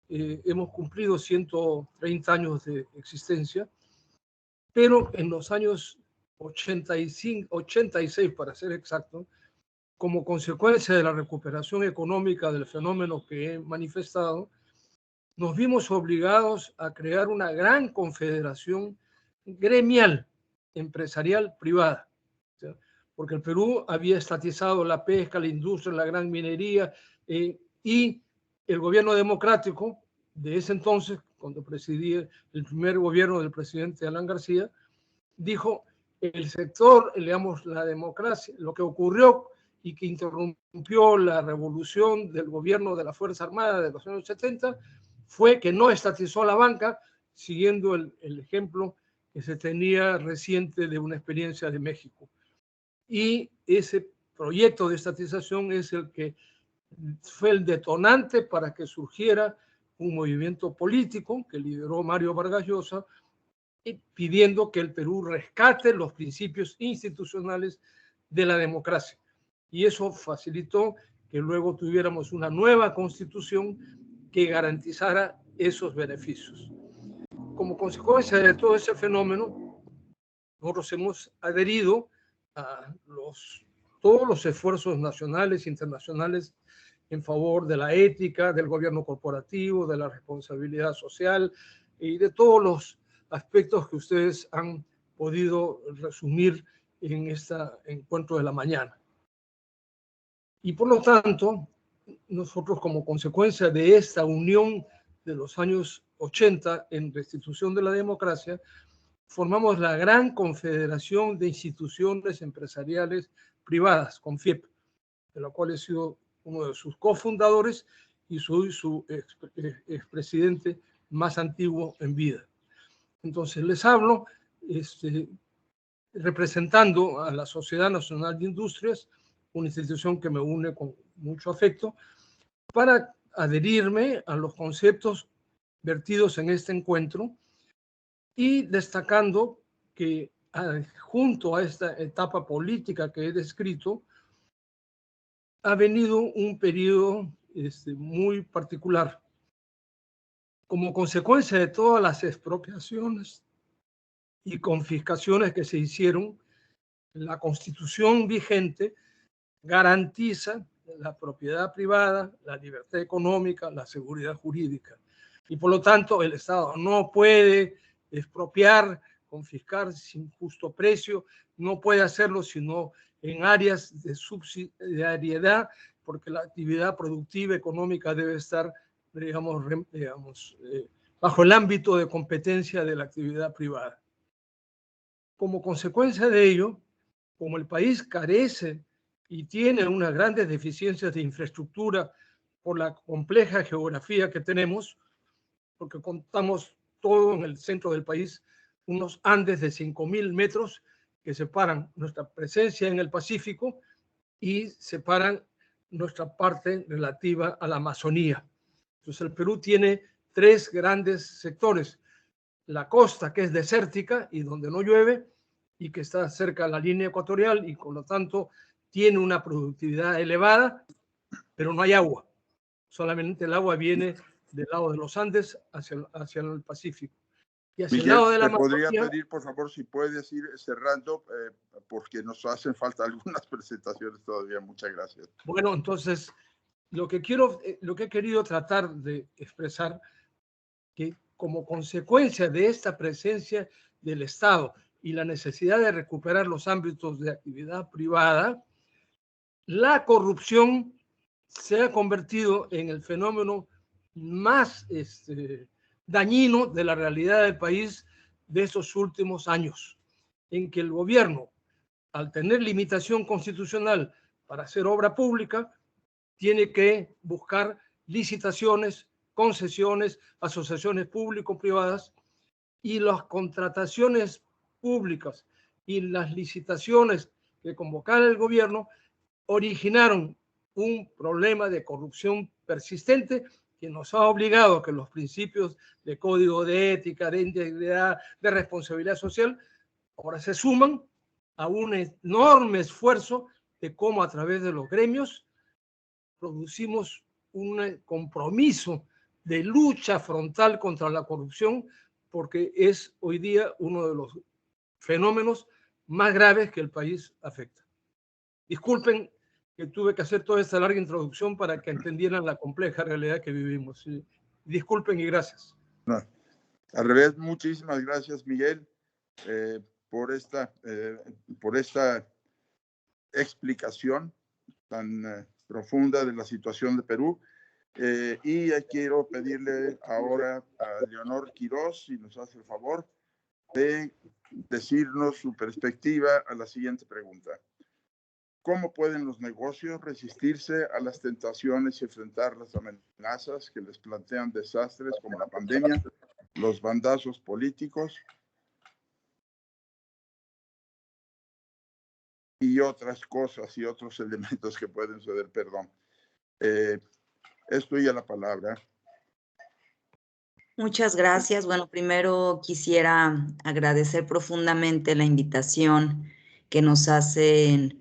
hemos cumplido 130 años de existencia, pero en los años 86 para ser exacto, como consecuencia de la recuperación económica del fenómeno que he manifestado, nos vimos obligados a crear una gran confederación gremial, empresarial, privada, ¿sí? Porque el Perú había estatizado la pesca, la industria, la gran minería, y el gobierno democrático de ese entonces, cuando presidía el primer gobierno del presidente Alan García, dijo: el sector, digamos, la democracia, lo que ocurrió y que interrumpió la revolución del gobierno de la Fuerza Armada de los años 70 fue que no estatizó la banca, siguiendo el ejemplo que se tenía reciente de una experiencia de México. Y ese proyecto de estatización es el que fue el detonante para que surgiera un movimiento político que lideró Mario Vargas Llosa, pidiendo que el Perú rescate los principios institucionales de la democracia. Y eso facilitó que luego tuviéramos una nueva constitución que garantizara esos beneficios. Como consecuencia de todo ese fenómeno, nosotros hemos adherido a todos los esfuerzos nacionales e internacionales en favor de la ética, del gobierno corporativo, de la responsabilidad social y de todos los aspectos que ustedes han podido resumir en este encuentro de la mañana. Y por lo tanto, nosotros como consecuencia de esta unión de los años 80 en restitución de la democracia, formamos la Gran Confederación de Instituciones Empresariales Privadas, CONFIEP, de la cual he sido uno de sus cofundadores y soy su expresidente más antiguo en vida. Entonces les hablo representando a la Sociedad Nacional de Industrias, una institución que me une con mucho afecto, para adherirme a los conceptos vertidos en este encuentro y destacando que junto a esta etapa política que he descrito, ha venido un periodo muy particular. Como consecuencia de todas las expropiaciones y confiscaciones que se hicieron, la Constitución vigente garantiza la propiedad privada, la libertad económica, la seguridad jurídica. Y por lo tanto, el Estado no puede expropiar, confiscar sin justo precio, no puede hacerlo sino en áreas de subsidiariedad, porque la actividad productiva económica debe estar, digamos, bajo el ámbito de competencia de la actividad privada. Como consecuencia de ello, como el país carece y tiene unas grandes deficiencias de infraestructura por la compleja geografía que tenemos, porque contamos todo en el centro del país, unos Andes de 5.000 metros que separan nuestra presencia en el Pacífico y separan nuestra parte relativa a la Amazonía. Entonces el Perú tiene tres grandes sectores: la costa, que es desértica y donde no llueve y que está cerca de la línea ecuatorial y por lo tanto tiene una productividad elevada, pero no hay agua. Solamente el agua viene del lado de los Andes hacia el Pacífico. Y hacia Miguel, el lado de la te podría Amazonía, pedir, por favor, si puedes ir cerrando, porque nos hacen falta algunas presentaciones todavía. Muchas gracias. bueno, entonces, lo que he querido tratar de expresar, que como consecuencia de esta presencia del Estado y la necesidad de recuperar los ámbitos de actividad privada, la corrupción se ha convertido en el fenómeno más dañino de la realidad del país de estos últimos años, en que el gobierno, al tener limitación constitucional para hacer obra pública, tiene que buscar licitaciones, concesiones, asociaciones público-privadas, y las contrataciones públicas y las licitaciones que convocara el gobierno originaron un problema de corrupción persistente que nos ha obligado a que los principios de código de ética, de integridad, de responsabilidad social, ahora se suman a un enorme esfuerzo de cómo a través de los gremios producimos un compromiso de lucha frontal contra la corrupción, porque es hoy día uno de los fenómenos más graves que el país afecta. Disculpen que tuve que hacer toda esta larga introducción para que entendieran la compleja realidad que vivimos. Disculpen y gracias. No, al revés, muchísimas gracias, Miguel, por esta explicación tan profunda de la situación de Perú. Y quiero pedirle ahora a Leonor Quirós, si nos hace el favor, de decirnos su perspectiva a la siguiente pregunta. ¿Cómo pueden los negocios resistirse a las tentaciones y enfrentar las amenazas que les plantean desastres como la pandemia, los bandazos políticos y otras cosas y otros elementos que pueden suceder? Perdón. Es tuya la palabra. Muchas gracias. Bueno, primero quisiera agradecer profundamente la invitación que nos hacen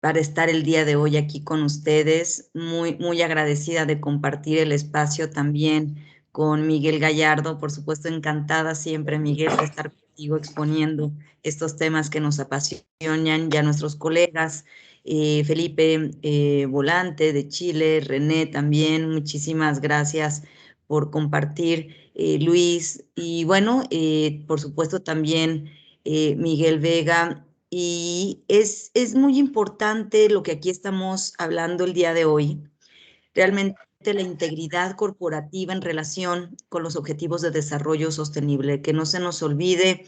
para estar el día de hoy aquí con ustedes. Muy agradecida de compartir el espacio también con Miguel Gallardo. Por supuesto, encantada siempre, Miguel, de estar contigo exponiendo estos temas que nos apasionan, ya nuestros colegas. Felipe Volante de Chile, René también, muchísimas gracias por compartir, Luis, y bueno, por supuesto también Miguel Vega. Y es muy importante lo que aquí estamos hablando el día de hoy. Realmente la integridad corporativa en relación con los objetivos de desarrollo sostenible, que no se nos olvide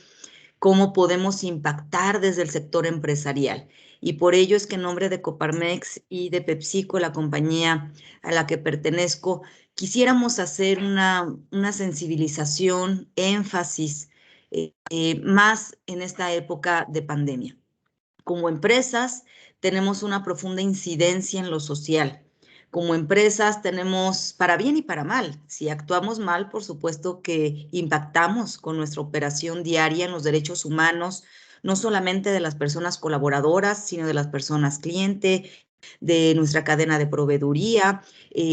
cómo podemos impactar desde el sector empresarial. Y por ello es que en nombre de Coparmex y de PepsiCo, la compañía a la que pertenezco, quisiéramos hacer una sensibilización, énfasis, más en esta época de pandemia. Como empresas tenemos una profunda incidencia en lo social. Como empresas tenemos para bien y para mal. Si actuamos mal, por supuesto que impactamos con nuestra operación diaria en los derechos humanos, no solamente de las personas colaboradoras, sino de las personas cliente, de nuestra cadena de proveeduría,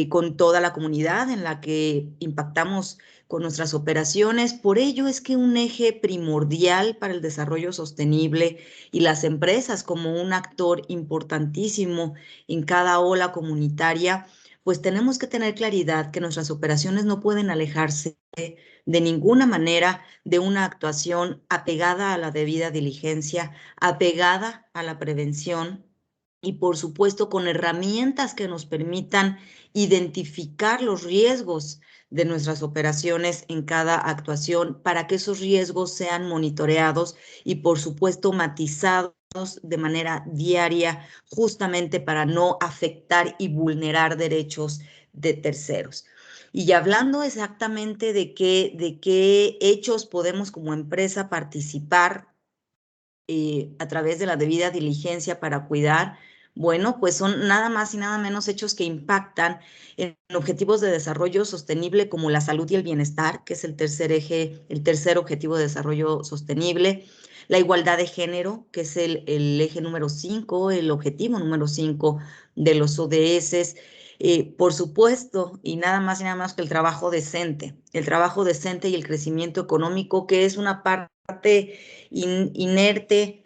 con toda la comunidad en la que impactamos con nuestras operaciones. Por ello es que un eje primordial para el desarrollo sostenible y las empresas como un actor importantísimo en cada ola comunitaria, pues tenemos que tener claridad que nuestras operaciones no pueden alejarse de ninguna manera de una actuación apegada a la debida diligencia, apegada a la prevención y, por supuesto, con herramientas que nos permitan identificar los riesgos de nuestras operaciones en cada actuación para que esos riesgos sean monitoreados y, por supuesto, matizados de manera diaria, justamente para no afectar y vulnerar derechos de terceros. Y hablando exactamente de qué hechos podemos como empresa participar a través de la debida diligencia para cuidar, bueno, pues son nada más y nada menos hechos que impactan en objetivos de desarrollo sostenible como la salud y el bienestar, que es el tercer eje, el tercer objetivo de desarrollo sostenible, la igualdad de género, que es el eje número 5, el objetivo número 5 de los ODS, por supuesto, y nada más que el trabajo decente y el crecimiento económico, que es una parte inerte,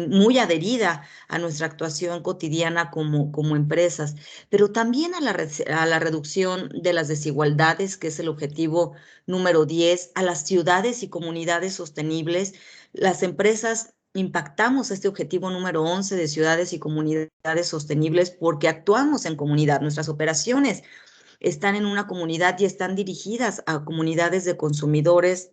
muy adherida a nuestra actuación cotidiana como empresas, pero también a la reducción de las desigualdades, que es el objetivo número 10, a las ciudades y comunidades sostenibles. Las empresas impactamos este objetivo número 11 de ciudades y comunidades sostenibles porque actuamos en comunidad. Nuestras operaciones están en una comunidad y están dirigidas a comunidades de consumidores.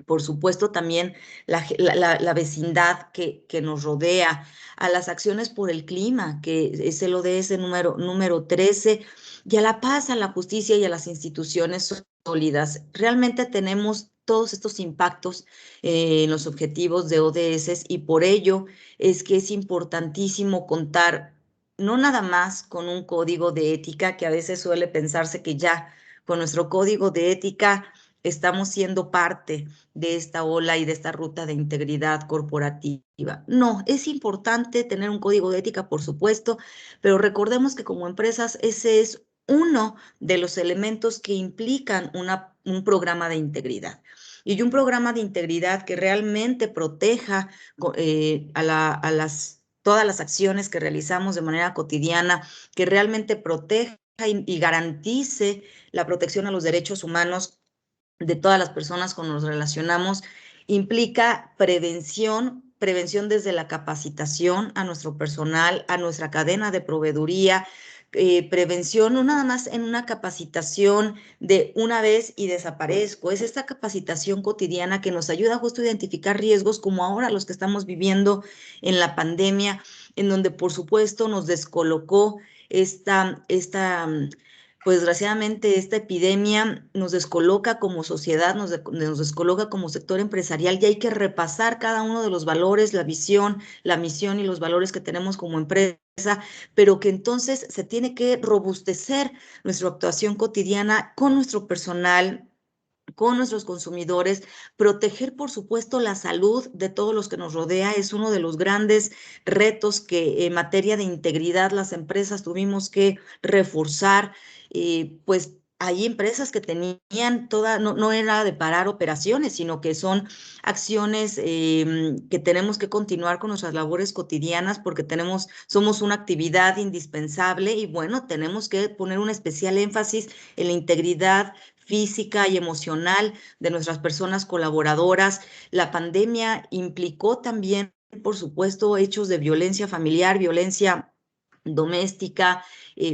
Por supuesto, también la vecindad que nos rodea, a las acciones por el clima, que es el ODS número 13, y a la paz, a la justicia y a las instituciones sólidas. Realmente tenemos todos estos impactos en los objetivos de ODS y por ello es que es importantísimo contar no nada más con un código de ética, que a veces suele pensarse que ya con nuestro código de ética estamos siendo parte de esta ola y de esta ruta de integridad corporativa. No, es importante tener un código de ética, por supuesto, pero recordemos que como empresas ese es uno de los elementos que implican un programa de integridad. Y un programa de integridad que realmente proteja todas las acciones que realizamos de manera cotidiana, que realmente proteja y garantice la protección a los derechos humanos de todas las personas con las que nos relacionamos, implica prevención desde la capacitación a nuestro personal, a nuestra cadena de proveeduría, prevención no nada más en una capacitación de una vez y desaparezco, es esta capacitación cotidiana que nos ayuda justo a identificar riesgos como ahora los que estamos viviendo en la pandemia, en donde por supuesto nos descolocó pues desgraciadamente esta epidemia nos descoloca como sociedad, nos descoloca como sector empresarial y hay que repasar cada uno de los valores, la visión, la misión y los valores que tenemos como empresa, pero que entonces se tiene que robustecer nuestra actuación cotidiana con nuestro personal, con nuestros consumidores, proteger, por supuesto, la salud de todos los que nos rodea es uno de los grandes retos que en materia de integridad las empresas tuvimos que reforzar, pues hay empresas que tenían no era de parar operaciones, sino que son acciones que tenemos que continuar con nuestras labores cotidianas porque somos una actividad indispensable y bueno, tenemos que poner un especial énfasis en la integridad física y emocional de nuestras personas colaboradoras. La pandemia implicó también, por supuesto, hechos de violencia familiar, violencia doméstica,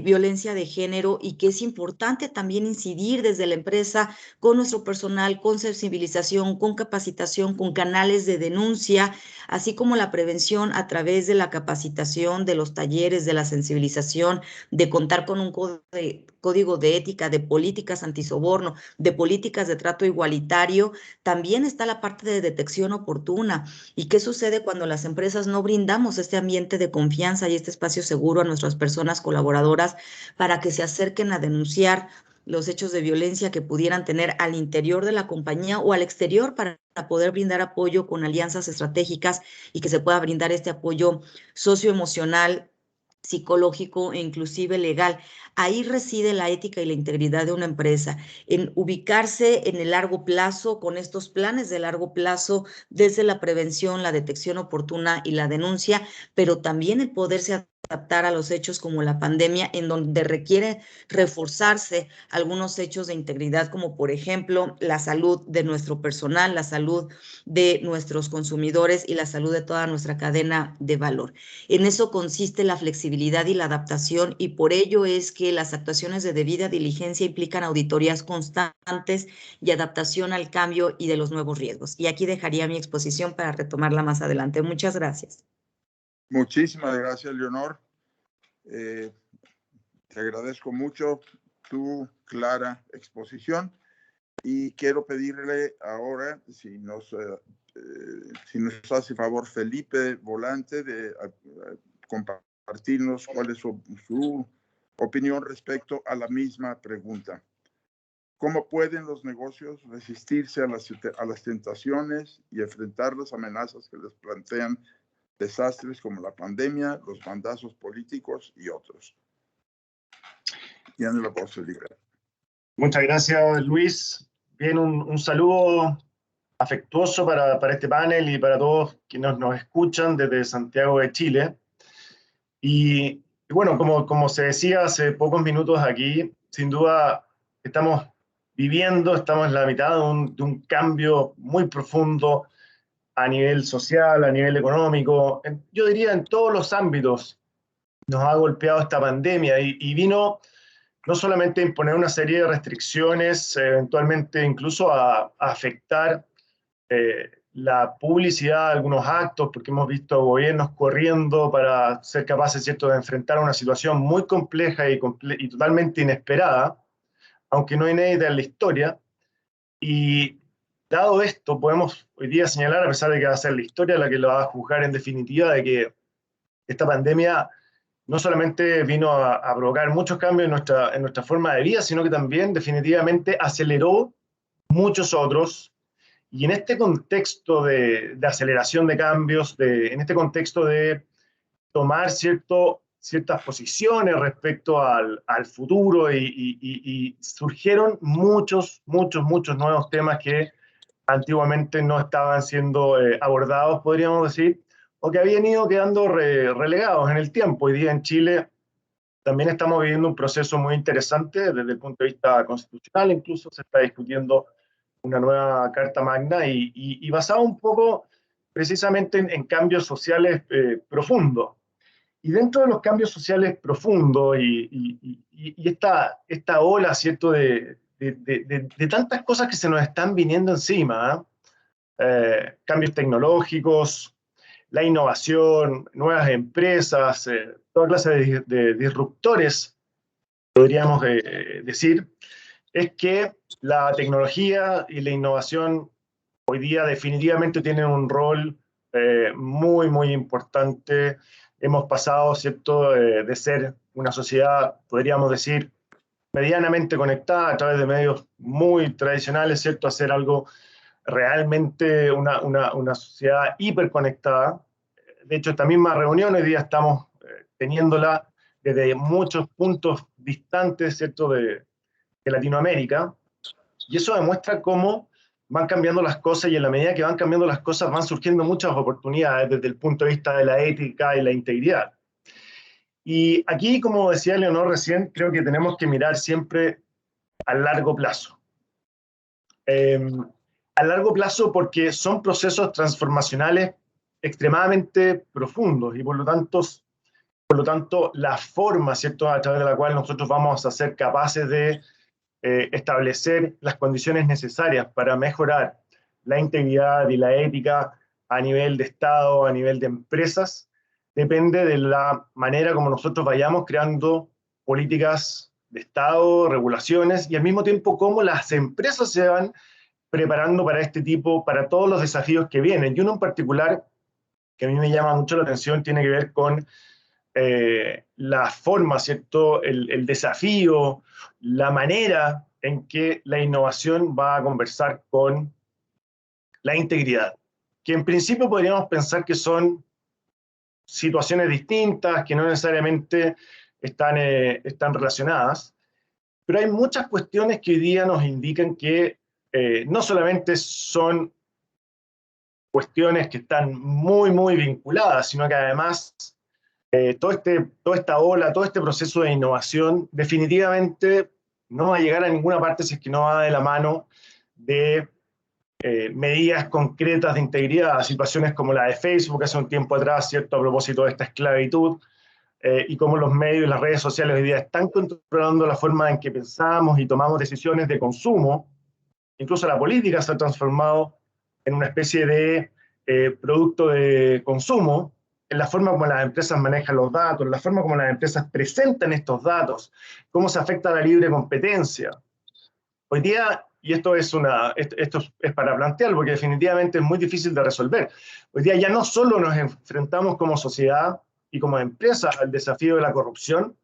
violencia de género, y que es importante también incidir desde la empresa con nuestro personal, con sensibilización, con capacitación, con canales de denuncia, así como la prevención a través de la capacitación, de los talleres, de la sensibilización, de contar con un código de ética, de políticas antisoborno, de políticas de trato igualitario. También está la parte de detección oportuna. ¿Y qué sucede cuando las empresas no brindamos este ambiente de confianza y este espacio seguro a nuestras personas colaboradoras para que se acerquen a denunciar los hechos de violencia que pudieran tener al interior de la compañía o al exterior, para poder brindar apoyo con alianzas estratégicas y que se pueda brindar este apoyo socioemocional, psicológico e inclusive legal? Ahí reside la ética y la integridad de una empresa, en ubicarse en el largo plazo, con estos planes de largo plazo, desde la prevención, la detección oportuna y la denuncia, pero también el poderse adaptar a los hechos como la pandemia, en donde requiere reforzarse algunos hechos de integridad, como por ejemplo la salud de nuestro personal, la salud de nuestros consumidores y la salud de toda nuestra cadena de valor. En eso consiste la flexibilidad y la adaptación, y por ello es que las actuaciones de debida diligencia implican auditorías constantes y adaptación al cambio y de los nuevos riesgos. Y aquí dejaría mi exposición para retomarla más adelante. Muchas gracias. Muchísimas gracias, Leonor. Te agradezco mucho tu clara exposición y quiero pedirle ahora, si nos hace favor Felipe Volante, de compartirnos cuál es su opinión respecto a la misma pregunta. ¿Cómo pueden los negocios resistirse a las tentaciones y enfrentar las amenazas que les plantean desastres como la pandemia, los bandazos políticos y otros? Ya no lo puedo liberar. Muchas gracias, Luis. Bien, un saludo afectuoso para este panel y para todos quienes nos escuchan desde Santiago de Chile. Y bueno, como se decía hace pocos minutos aquí, sin duda estamos en la mitad de un cambio muy profundo a nivel social, a nivel económico, yo diría en todos los ámbitos. Nos ha golpeado esta pandemia y vino no solamente a imponer una serie de restricciones, eventualmente incluso a afectar la publicidad de algunos actos, porque hemos visto gobiernos corriendo para ser capaces, ¿cierto?, de enfrentar una situación muy compleja y totalmente inesperada, aunque no inédita en la historia. Y dado esto, podemos hoy día señalar, a pesar de que va a ser la historia la que lo va a juzgar en definitiva, de que esta pandemia no solamente vino a provocar muchos cambios en nuestra forma de vida, sino que también definitivamente aceleró muchos otros. Y en este contexto de aceleración de cambios, en este contexto de tomar ciertas posiciones respecto al futuro, y surgieron muchos nuevos temas que antiguamente no estaban siendo abordados, podríamos decir, o que habían ido quedando relegados en el tiempo. Hoy día en Chile también estamos viviendo un proceso muy interesante desde el punto de vista constitucional. Incluso se está discutiendo una nueva Carta Magna y basado un poco precisamente en cambios sociales profundos. Y dentro de los cambios sociales profundos y esta ola, ¿cierto?, de tantas cosas que se nos están viniendo encima, cambios tecnológicos, la innovación, nuevas empresas, toda clase de disruptores, podríamos decir, es que la tecnología y la innovación hoy día definitivamente tienen un rol muy importante. Hemos pasado, ¿cierto?, de ser una sociedad, podríamos decir, medianamente conectada a través de medios muy tradicionales, ¿cierto?, a ser algo realmente una sociedad hiperconectada. De hecho, esta misma reunión hoy día estamos teniéndola desde muchos puntos distantes, ¿cierto?, de Latinoamérica, y eso demuestra cómo van cambiando las cosas, y en la medida que van cambiando las cosas van surgiendo muchas oportunidades desde el punto de vista de la ética y la integridad. Y aquí, como decía Leonor recién, creo que tenemos que mirar siempre a largo plazo. a largo plazo porque son procesos transformacionales extremadamente profundos y por lo tanto la forma, ¿cierto?, a través de la cual nosotros vamos a ser capaces de establecer las condiciones necesarias para mejorar la integridad y la ética a nivel de Estado, a nivel de empresas, depende de la manera como nosotros vayamos creando políticas de Estado, regulaciones, y al mismo tiempo cómo las empresas se van preparando para para todos los desafíos que vienen. Y uno en particular, que a mí me llama mucho la atención, tiene que ver con la forma, ¿cierto?, el desafío, la manera en que la innovación va a conversar con la integridad, que en principio podríamos pensar que son situaciones distintas, que no necesariamente están relacionadas, pero hay muchas cuestiones que hoy día nos indican que no solamente son cuestiones que están muy, muy vinculadas, sino que además toda esta ola, todo este proceso de innovación definitivamente no va a llegar a ninguna parte si es que no va de la mano de medidas concretas de integridad, situaciones como la de Facebook hace un tiempo atrás, ¿cierto?, a propósito de esta esclavitud, y cómo los medios y las redes sociales hoy día están controlando la forma en que pensamos y tomamos decisiones de consumo. Incluso la política se ha transformado en una especie de producto de consumo, en la forma como las empresas manejan los datos, en la forma como las empresas presentan estos datos, cómo se afecta a la libre competencia. Hoy día, y esto es para plantearlo, porque definitivamente es muy difícil de resolver, hoy día ya no solo nos enfrentamos como sociedad y como empresa al desafío de la corrupción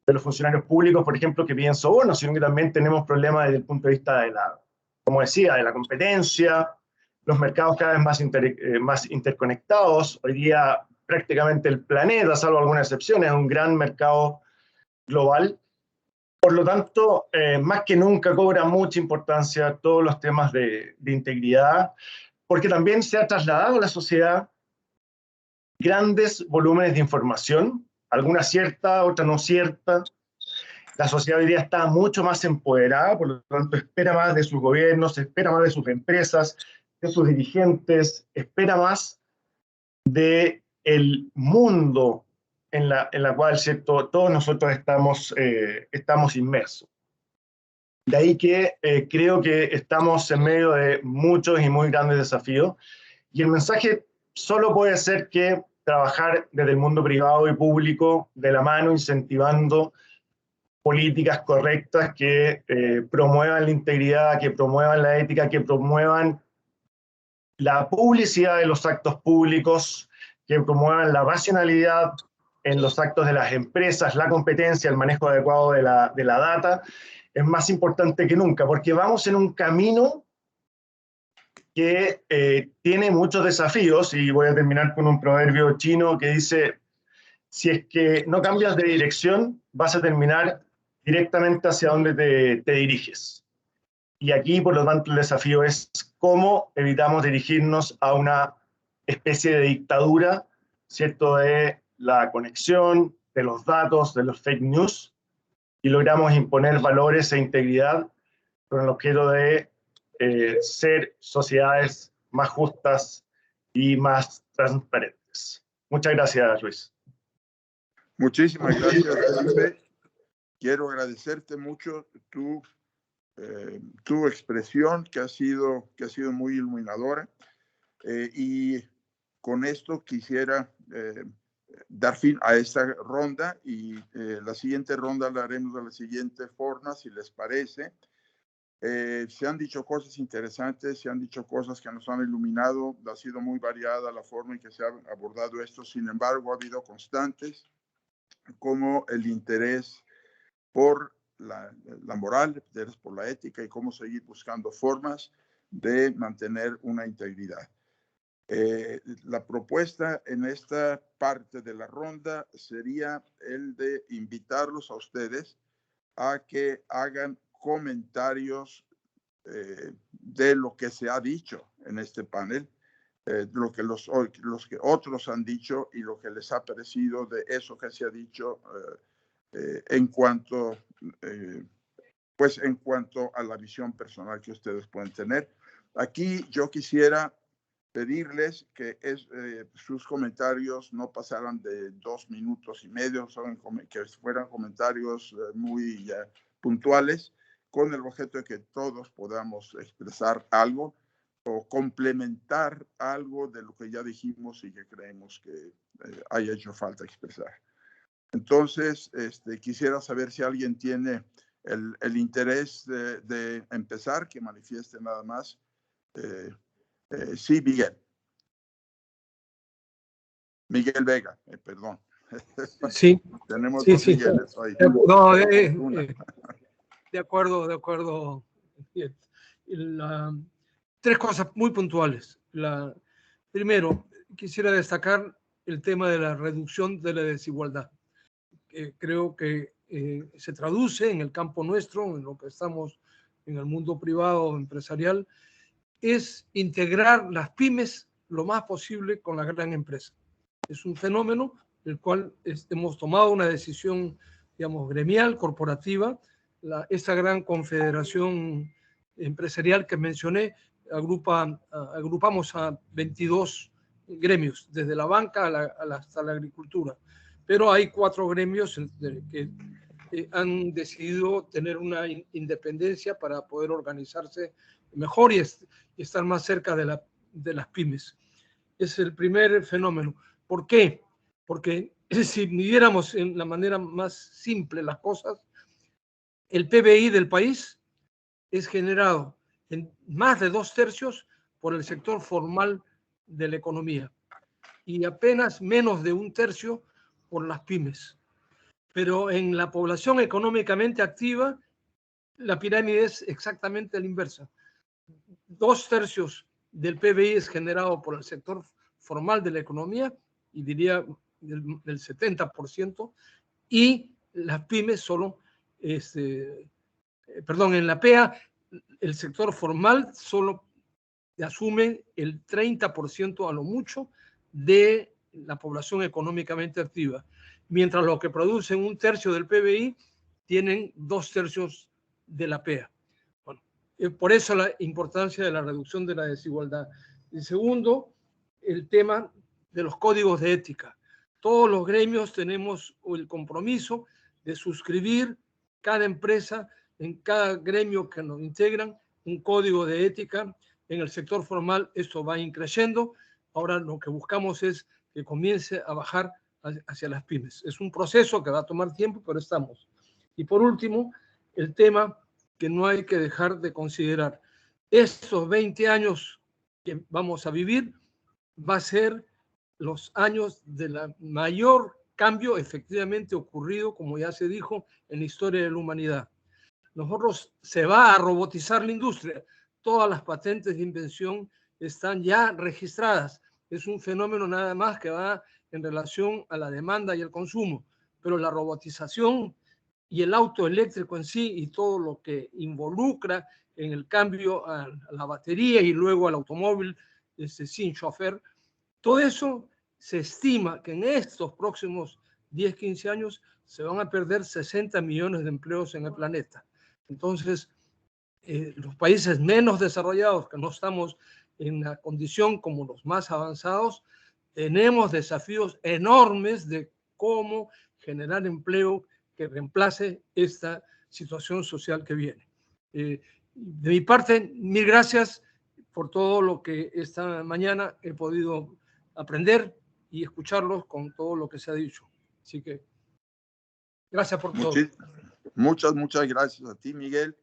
de los funcionarios públicos, por ejemplo, que piden sobornos, sino que también tenemos problemas desde el punto de vista de como decía, de la competencia, los mercados cada vez más interconectados. Hoy día prácticamente el planeta, salvo algunas excepciones, es un gran mercado global. Por lo tanto, más que nunca cobra mucha importancia todos los temas de integridad, porque también se ha trasladado a la sociedad grandes volúmenes de información, alguna cierta, otra no cierta. La sociedad hoy día está mucho más empoderada, por lo tanto espera más de sus gobiernos, espera más de sus empresas, de sus dirigentes, espera más del mundo en la cual, ¿cierto?, todos nosotros estamos inmersos. De ahí que creo que estamos en medio de muchos y muy grandes desafíos, y el mensaje solo puede ser que trabajar desde el mundo privado y público de la mano, incentivando políticas correctas que promuevan la integridad, que promuevan la ética, que promuevan la publicidad de los actos públicos, que promuevan la racionalidad en los actos de las empresas, la competencia, el manejo adecuado de la data, es más importante que nunca, porque vamos en un camino que tiene muchos desafíos, y voy a terminar con un proverbio chino que dice: si es que no cambias de dirección, vas a terminar directamente hacia donde te diriges. Y aquí, por lo tanto, el desafío es cómo evitamos dirigirnos a una especie de dictadura, ¿cierto?, de la conexión, de los datos, de los fake news, y logramos imponer valores e integridad con el objeto de ser sociedades más justas y más transparentes. Muchas gracias, Luis. Muchísimas gracias, Felipe. Quiero agradecerte mucho tu expresión, que ha sido muy iluminadora. Y con esto quisiera dar fin a esta ronda, y la siguiente ronda la haremos de la siguiente forma, si les parece. Se han dicho cosas interesantes, se han dicho cosas que nos han iluminado, ha sido muy variada la forma en que se ha abordado esto. Sin embargo, ha habido constantes como el interés por la moral, el interés por la ética, y cómo seguir buscando formas de mantener una integridad. La propuesta en esta parte de la ronda sería el de invitarlos a ustedes a que hagan comentarios de lo que se ha dicho en este panel, lo que los que otros han dicho y lo que les ha parecido de eso que se ha dicho en cuanto pues en cuanto a la visión personal que ustedes pueden tener. Aquí yo quisiera pedirles que sus comentarios no pasaran de 2 minutos y medio, que fueran comentarios muy puntuales, con el objeto de que todos podamos expresar algo o complementar algo de lo que ya dijimos y que creemos que haya hecho falta expresar. Entonces, quisiera saber si alguien tiene el interés de empezar, que manifieste nada más. Sí, Miguel. Miguel Vega, perdón. Sí. Tenemos Sí, dos sí. Migueles hoy. No, de acuerdo. Tres cosas muy puntuales. Primero, quisiera destacar el tema de la reducción de la desigualdad. Creo que se traduce en el campo nuestro, en lo que estamos en el mundo privado empresarial, es integrar las pymes lo más posible con la gran empresa. Es un fenómeno del cual hemos tomado una decisión, digamos, gremial, corporativa. Esta gran confederación empresarial que mencioné agrupamos a 22 gremios, desde la banca hasta la agricultura. Pero hay 4 gremios que han decidido tener una independencia para poder organizarse mejor y estar más cerca de las pymes. Es el primer fenómeno. ¿Por qué? Porque si midiéramos en la manera más simple las cosas, el PBI del país es generado en más de 2/3 por el sector formal de la economía y apenas menos de 1/3 por las pymes. Pero en la población económicamente activa, la pirámide es exactamente la inversa. 2/3 del PBI es generado por el sector formal de la economía, y diría del 70%, y las pymes solo, en la PEA, el sector formal solo asume el 30% a lo mucho de la población económicamente activa, mientras los que producen 1/3 del PBI tienen 2/3 de la PEA. Bueno, por eso la importancia de la reducción de la desigualdad. Y segundo, el tema de los códigos de ética. Todos los gremios tenemos el compromiso de suscribir cada empresa, en cada gremio que nos integran, un código de ética. En el sector formal esto va increciendo. Ahora lo que buscamos es que comience a bajar hacia las pymes. Es un proceso que va a tomar tiempo, pero estamos. Y por último, el tema que no hay que dejar de considerar. Estos 20 años que vamos a vivir va a ser los años de la mayor cambio efectivamente ocurrido, como ya se dijo, en la historia de la humanidad. Se va a robotizar la industria. Todas las patentes de invención están ya registradas. Es un fenómeno nada más que va en relación a la demanda y el consumo. Pero la robotización y el auto eléctrico en sí y todo lo que involucra en el cambio a la batería y luego al automóvil sin chofer, todo eso se estima que en estos próximos 10, 15 años se van a perder 60 millones de empleos en el planeta. Entonces, los países menos desarrollados, que no estamos en la condición como los más avanzados, tenemos desafíos enormes de cómo generar empleo que reemplace esta situación social que viene. De mi parte, mil gracias por todo lo que esta mañana he podido aprender y escucharlos con todo lo que se ha dicho. Así que, gracias por todo. Muchas gracias a ti, Miguel.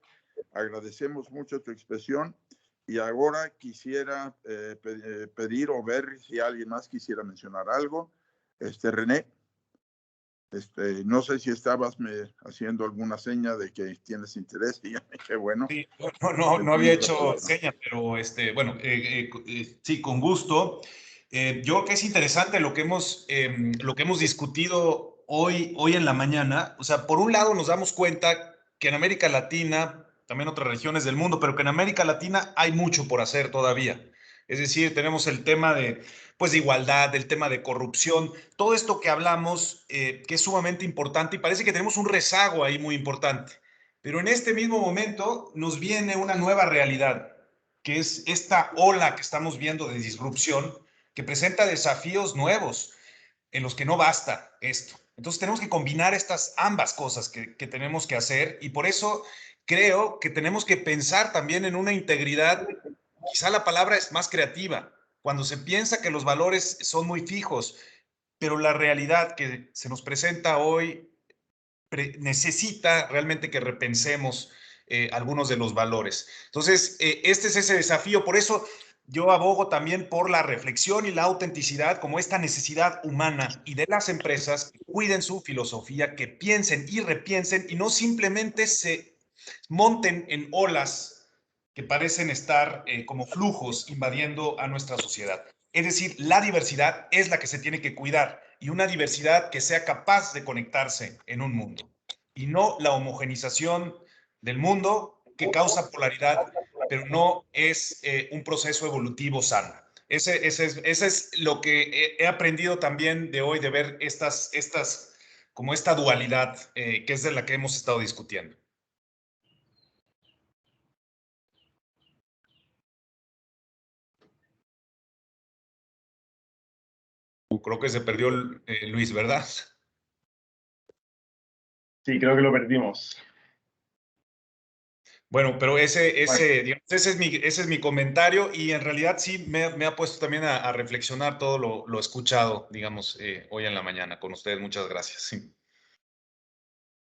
Agradecemos mucho tu expresión. Y ahora quisiera pedir o ver si alguien más quisiera mencionar algo. René, no sé si estabas haciendo alguna seña de que tienes interés. Dígame, qué bueno. Sí, no había hecho seña, pero sí, con gusto. Yo creo que es interesante lo que hemos discutido hoy en la mañana. O sea, por un lado nos damos cuenta que en América Latina, también otras regiones del mundo, pero que en América Latina hay mucho por hacer todavía. Es decir, tenemos el tema de igualdad, el tema de corrupción, todo esto que hablamos, que es sumamente importante, y parece que tenemos un rezago ahí muy importante. Pero en este mismo momento nos viene una nueva realidad, que es esta ola que estamos viendo de disrupción, que presenta desafíos nuevos en los que no basta esto. Entonces tenemos que combinar ambas cosas que tenemos que hacer, y por eso creo que tenemos que pensar también en una integridad. Quizá la palabra es más creativa, cuando se piensa que los valores son muy fijos, pero la realidad que se nos presenta hoy necesita realmente que repensemos algunos de los valores. Entonces, este es ese desafío. Por eso yo abogo también por la reflexión y la autenticidad como esta necesidad humana, y de las empresas que cuiden su filosofía, que piensen y repiensen y no simplemente se monten en olas que parecen estar como flujos invadiendo a nuestra sociedad. Es decir, la diversidad es la que se tiene que cuidar, y una diversidad que sea capaz de conectarse en un mundo, y no la homogenización del mundo que causa polaridad, pero no es un proceso evolutivo sano. Ese es lo que he aprendido también de hoy, de ver como esta dualidad que es de la que hemos estado discutiendo. Creo que se perdió Luis, ¿verdad? Sí, creo que lo perdimos. Bueno, pero ese es mi comentario, y en realidad sí me ha puesto también a reflexionar todo lo escuchado, digamos, hoy en la mañana con ustedes. Muchas gracias. Sí.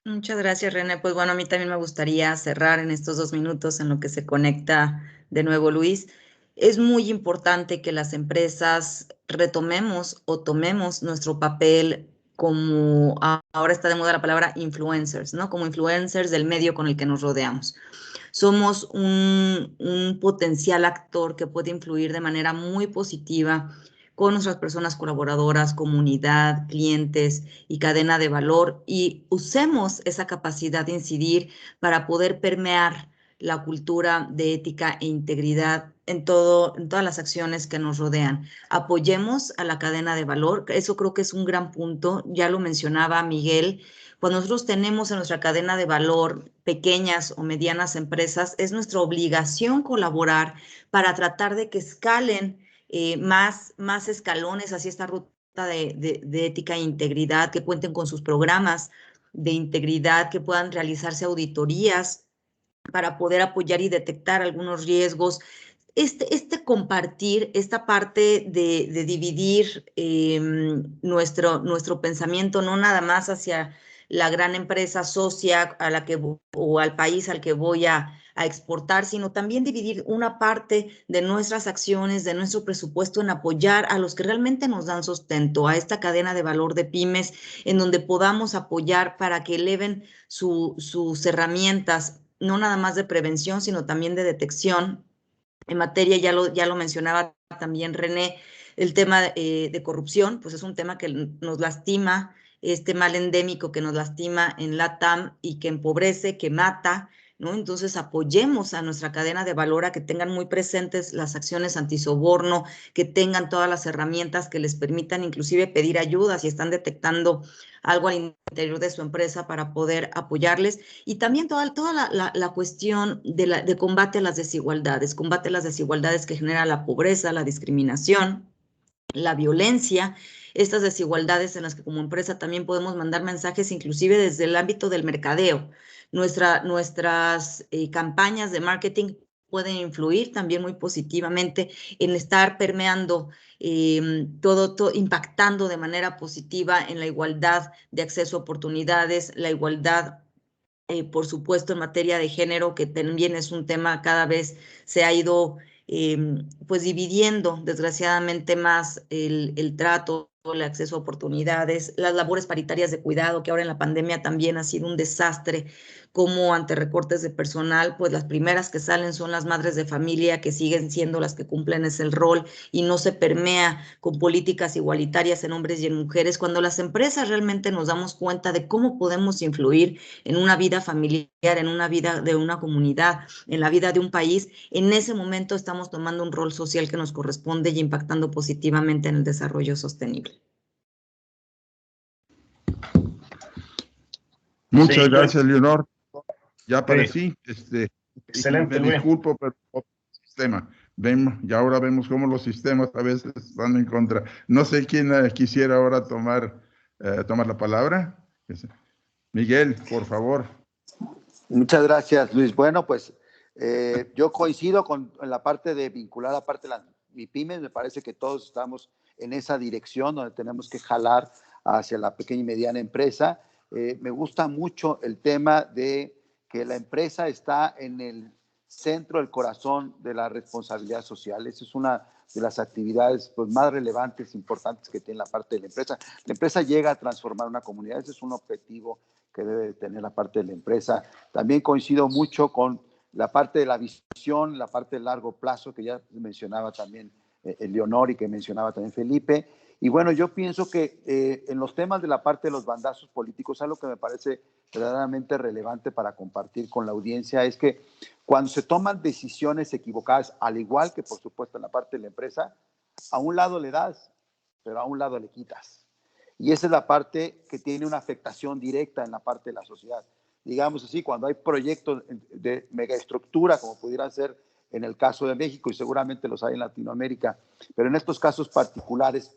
Muchas gracias, René. Pues bueno, a mí también me gustaría cerrar en estos 2 minutos en lo que se conecta de nuevo Luis. Es muy importante que las empresas retomemos o tomemos nuestro papel como, ahora está de moda la palabra influencers, ¿no? Como influencers del medio con el que nos rodeamos. Somos un potencial actor que puede influir de manera muy positiva con nuestras personas colaboradoras, comunidad, clientes y cadena de valor, y usemos esa capacidad de incidir para poder permear la cultura de ética e integridad en todas las acciones que nos rodean. Apoyemos a la cadena de valor, eso creo que es un gran punto, ya lo mencionaba Miguel. Cuando nosotros tenemos en nuestra cadena de valor pequeñas o medianas empresas, es nuestra obligación colaborar para tratar de que escalen más escalones hacia esta ruta de ética e integridad, que cuenten con sus programas de integridad, que puedan realizarse auditorías para poder apoyar y detectar algunos riesgos. Este compartir, esta parte de dividir nuestro pensamiento, no nada más hacia la gran empresa socia a la que, o al país al que voy a exportar, sino también dividir una parte de nuestras acciones, de nuestro presupuesto, en apoyar a los que realmente nos dan sustento, a esta cadena de valor de pymes, en donde podamos apoyar para que eleven sus herramientas, no nada más de prevención, sino también de detección. En materia, ya lo mencionaba también René, el tema de corrupción, pues es un tema que nos lastima, este mal endémico que nos lastima en LATAM y que empobrece, que mata, ¿no? Entonces apoyemos a nuestra cadena de valor a que tengan muy presentes las acciones antisoborno, que tengan todas las herramientas que les permitan inclusive pedir ayuda si están detectando algo al interior de su empresa para poder apoyarles. Y también toda la cuestión de combate a las desigualdades que genera la pobreza, la discriminación, la violencia, estas desigualdades en las que como empresa también podemos mandar mensajes inclusive desde el ámbito del mercadeo. Nuestras campañas de marketing pueden influir también muy positivamente en estar permeando todo, impactando de manera positiva en la igualdad de acceso a oportunidades, la igualdad, por supuesto, en materia de género, que también es un tema cada vez se ha ido pues dividiendo desgraciadamente más el trato, el acceso a oportunidades, las labores paritarias de cuidado, que ahora en la pandemia también ha sido un desastre, como ante recortes de personal, pues las primeras que salen son las madres de familia, que siguen siendo las que cumplen ese rol, y no se permea con políticas igualitarias en hombres y en mujeres. Cuando las empresas realmente nos damos cuenta de cómo podemos influir en una vida familiar, en una vida de una comunidad, en la vida de un país, en ese momento estamos tomando un rol social que nos corresponde y impactando positivamente en el desarrollo sostenible. Muchas gracias, Leonor. Ya aparecí, Excelente, y me Luis. disculpo, pero otro sistema. Y ahora vemos cómo los sistemas a veces están en contra. No sé quién quisiera ahora tomar la palabra. Miguel, por favor. Muchas gracias, Luis. Bueno, pues yo coincido en la parte de vincular la parte de las MIPYMES. Me parece que todos estamos en esa dirección donde tenemos que jalar hacia la pequeña y mediana empresa. Me gusta mucho el tema de que la empresa está en el centro, el corazón de la responsabilidad social. Esa es una de las actividades pues, más relevantes, importantes que tiene la parte de la empresa. La empresa llega a transformar una comunidad. Ese es un objetivo que debe tener la parte de la empresa. También coincido mucho con la parte de la visión, la parte de largo plazo, que ya mencionaba también Leonor y que mencionaba también Felipe. Y bueno, yo pienso que en los temas de la parte de los bandazos políticos, algo que me parece verdaderamente relevante para compartir con la audiencia es que cuando se toman decisiones equivocadas, al igual que por supuesto en la parte de la empresa, a un lado le das, pero a un lado le quitas. Y esa es la parte que tiene una afectación directa en la parte de la sociedad. Digamos así, cuando hay proyectos de megaestructura, como pudieran ser en el caso de México, y seguramente los hay en Latinoamérica, pero en estos casos particulares,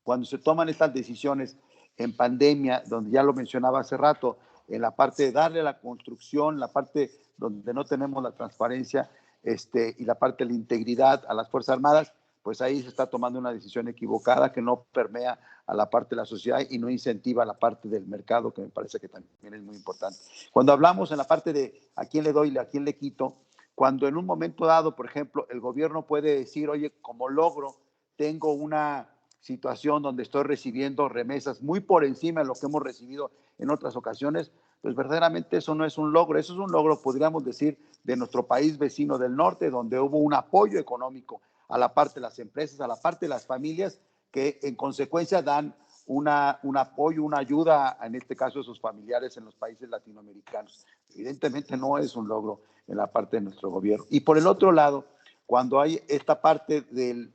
cuando se toman estas decisiones en pandemia, donde ya lo mencionaba hace rato, en la parte de darle a la construcción, la parte donde no tenemos la transparencia y la parte de la integridad a las Fuerzas Armadas, pues ahí se está tomando una decisión equivocada que no permea a la parte de la sociedad y no incentiva a la parte del mercado, que me parece que también es muy importante. Cuando hablamos en la parte de a quién le doy y a quién le quito, cuando en un momento dado, por ejemplo, el gobierno puede decir, oye, como logro, tengo una situación donde estoy recibiendo remesas muy por encima de lo que hemos recibido en otras ocasiones, pues verdaderamente eso no es un logro, eso es un logro, podríamos decir, de nuestro país vecino del norte, donde hubo un apoyo económico a la parte de las empresas, a la parte de las familias, que en consecuencia dan un apoyo, una ayuda, en este caso a sus familiares en los países latinoamericanos. Evidentemente no es un logro en la parte de nuestro gobierno. Y por el otro lado, cuando hay esta parte de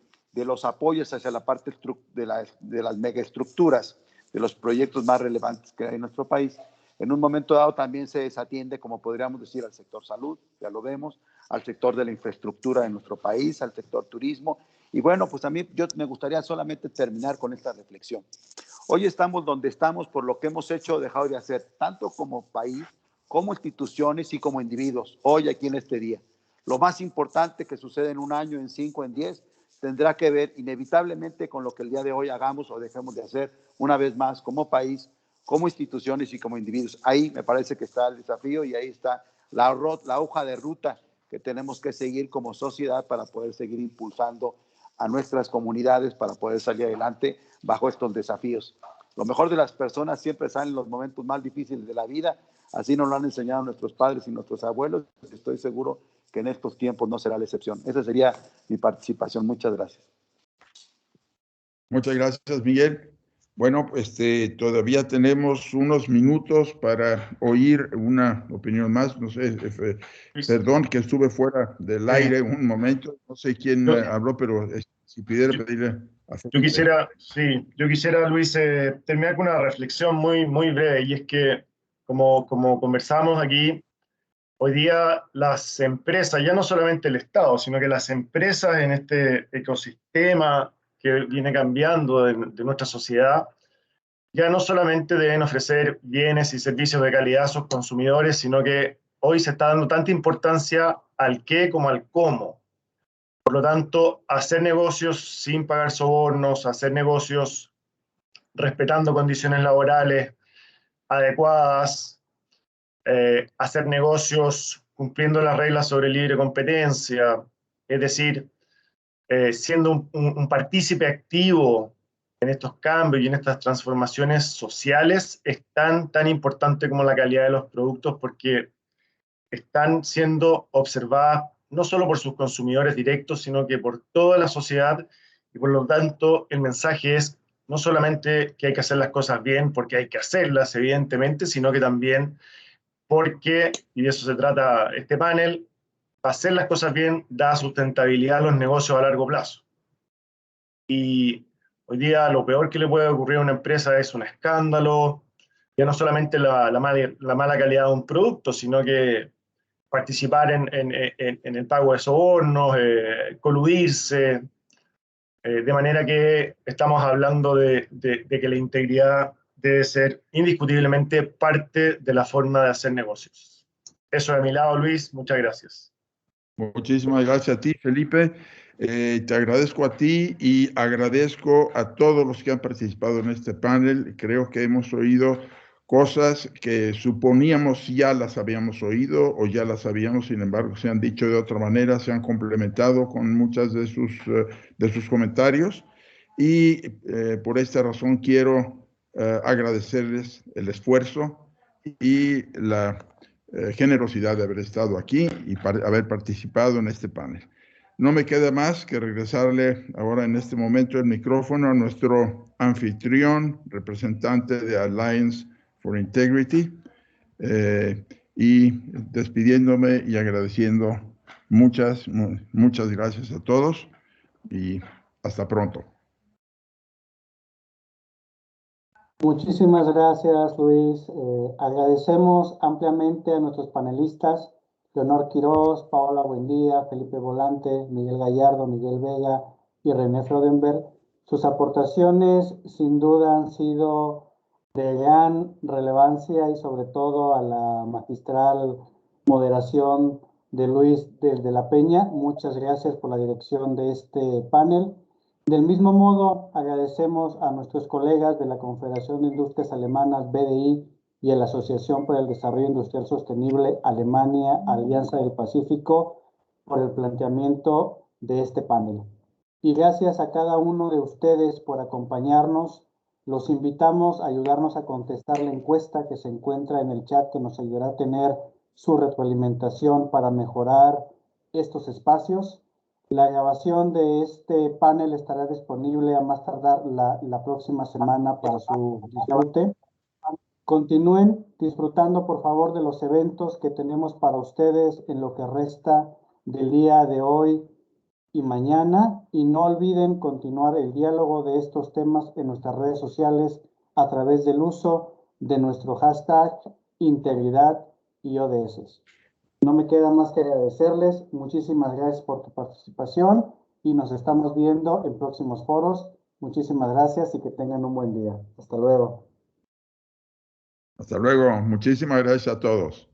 los apoyos hacia la parte de las megaestructuras, de los proyectos más relevantes que hay en nuestro país, en un momento dado también se desatiende, como podríamos decir, al sector salud, ya lo vemos, al sector de la infraestructura de nuestro país, al sector turismo. Y bueno, pues a mí me gustaría solamente terminar con esta reflexión. Hoy estamos donde estamos por lo que hemos hecho o dejado de hacer, tanto como país, como instituciones y como individuos, hoy aquí en este día. Lo más importante que sucede en un año, en 5, en 10, tendrá que ver inevitablemente con lo que el día de hoy hagamos o dejemos de hacer, una vez más, como país, como instituciones y como individuos. Ahí me parece que está el desafío y ahí está la hoja de ruta que tenemos que seguir como sociedad para poder seguir impulsando a nuestras comunidades para poder salir adelante bajo estos desafíos. Lo mejor de las personas siempre sale en los momentos más difíciles de la vida, así nos lo han enseñado nuestros padres y nuestros abuelos. Estoy seguro que en estos tiempos no será la excepción. Esa sería mi participación. Muchas gracias. Muchas gracias, Miguel. Bueno, todavía tenemos unos minutos para oír una opinión más. No sé, perdón que estuve fuera del aire un momento. No sé quién habló, pero si pudiera pedirle a yo quisiera, Luis, terminar con una reflexión muy, muy breve, y es que, como conversamos aquí, hoy día las empresas, ya no solamente el Estado, sino que las empresas en este ecosistema que viene cambiando de nuestra sociedad, ya no solamente deben ofrecer bienes y servicios de calidad a sus consumidores, sino que hoy se está dando tanta importancia al qué como al cómo. Por lo tanto, hacer negocios sin pagar sobornos, hacer negocios respetando condiciones laborales adecuadas, hacer negocios cumpliendo las reglas sobre libre competencia, es decir, siendo un partícipe activo en estos cambios y en estas transformaciones sociales, es tan importante como la calidad de los productos, porque están siendo observadas no solo por sus consumidores directos, sino que por toda la sociedad, y por lo tanto el mensaje es no solamente que hay que hacer las cosas bien porque hay que hacerlas, evidentemente, sino que también porque, y de eso se trata este panel, hacer las cosas bien da sustentabilidad a los negocios a largo plazo. Y hoy día lo peor que le puede ocurrir a una empresa es un escándalo, ya no solamente la mala calidad de un producto, sino que participar en el pago de sobornos, coludirse, de manera que estamos hablando de que la integridad debe ser indiscutiblemente parte de la forma de hacer negocios. Eso de mi lado, Luis, muchas gracias. Muchísimas gracias a ti, Felipe. Te agradezco a ti y agradezco a todos los que han participado en este panel. Creo que hemos oído cosas que suponíamos ya las habíamos oído o ya las sabíamos, sin embargo, se han dicho de otra manera, se han complementado con muchas de sus comentarios. Y por esta razón quiero agradecerles el esfuerzo y la generosidad de haber estado aquí y haber participado en este panel. No me queda más que regresarle ahora en este momento el micrófono a nuestro anfitrión, representante de Alliance for Integrity, y despidiéndome y agradeciendo muchas gracias a todos y hasta pronto. Muchísimas gracias, Luis. Agradecemos ampliamente a nuestros panelistas, Leonor Quirós, Paola Buendía, Felipe Volante, Miguel Gallardo, Miguel Vega y René Frodenberg. Sus aportaciones sin duda han sido de gran relevancia y sobre todo a la magistral moderación de Luis de la Peña. Muchas gracias por la dirección de este panel. Del mismo modo, agradecemos a nuestros colegas de la Confederación de Industrias Alemanas, BDI, y a la Asociación para el Desarrollo Industrial Sostenible Alemania, Alianza del Pacífico, por el planteamiento de este panel. Y gracias a cada uno de ustedes por acompañarnos. Los invitamos a ayudarnos a contestar la encuesta que se encuentra en el chat, que nos ayudará a tener su retroalimentación para mejorar estos espacios. La grabación de este panel estará disponible a más tardar la próxima semana para su disfrute. Continúen disfrutando, por favor, de los eventos que tenemos para ustedes en lo que resta del día de hoy y mañana. Y no olviden continuar el diálogo de estos temas en nuestras redes sociales a través del uso de nuestro hashtag Integridad y ODS. No me queda más que agradecerles. Muchísimas gracias por tu participación y nos estamos viendo en próximos foros. Muchísimas gracias y que tengan un buen día. Hasta luego. Hasta luego. Muchísimas gracias a todos.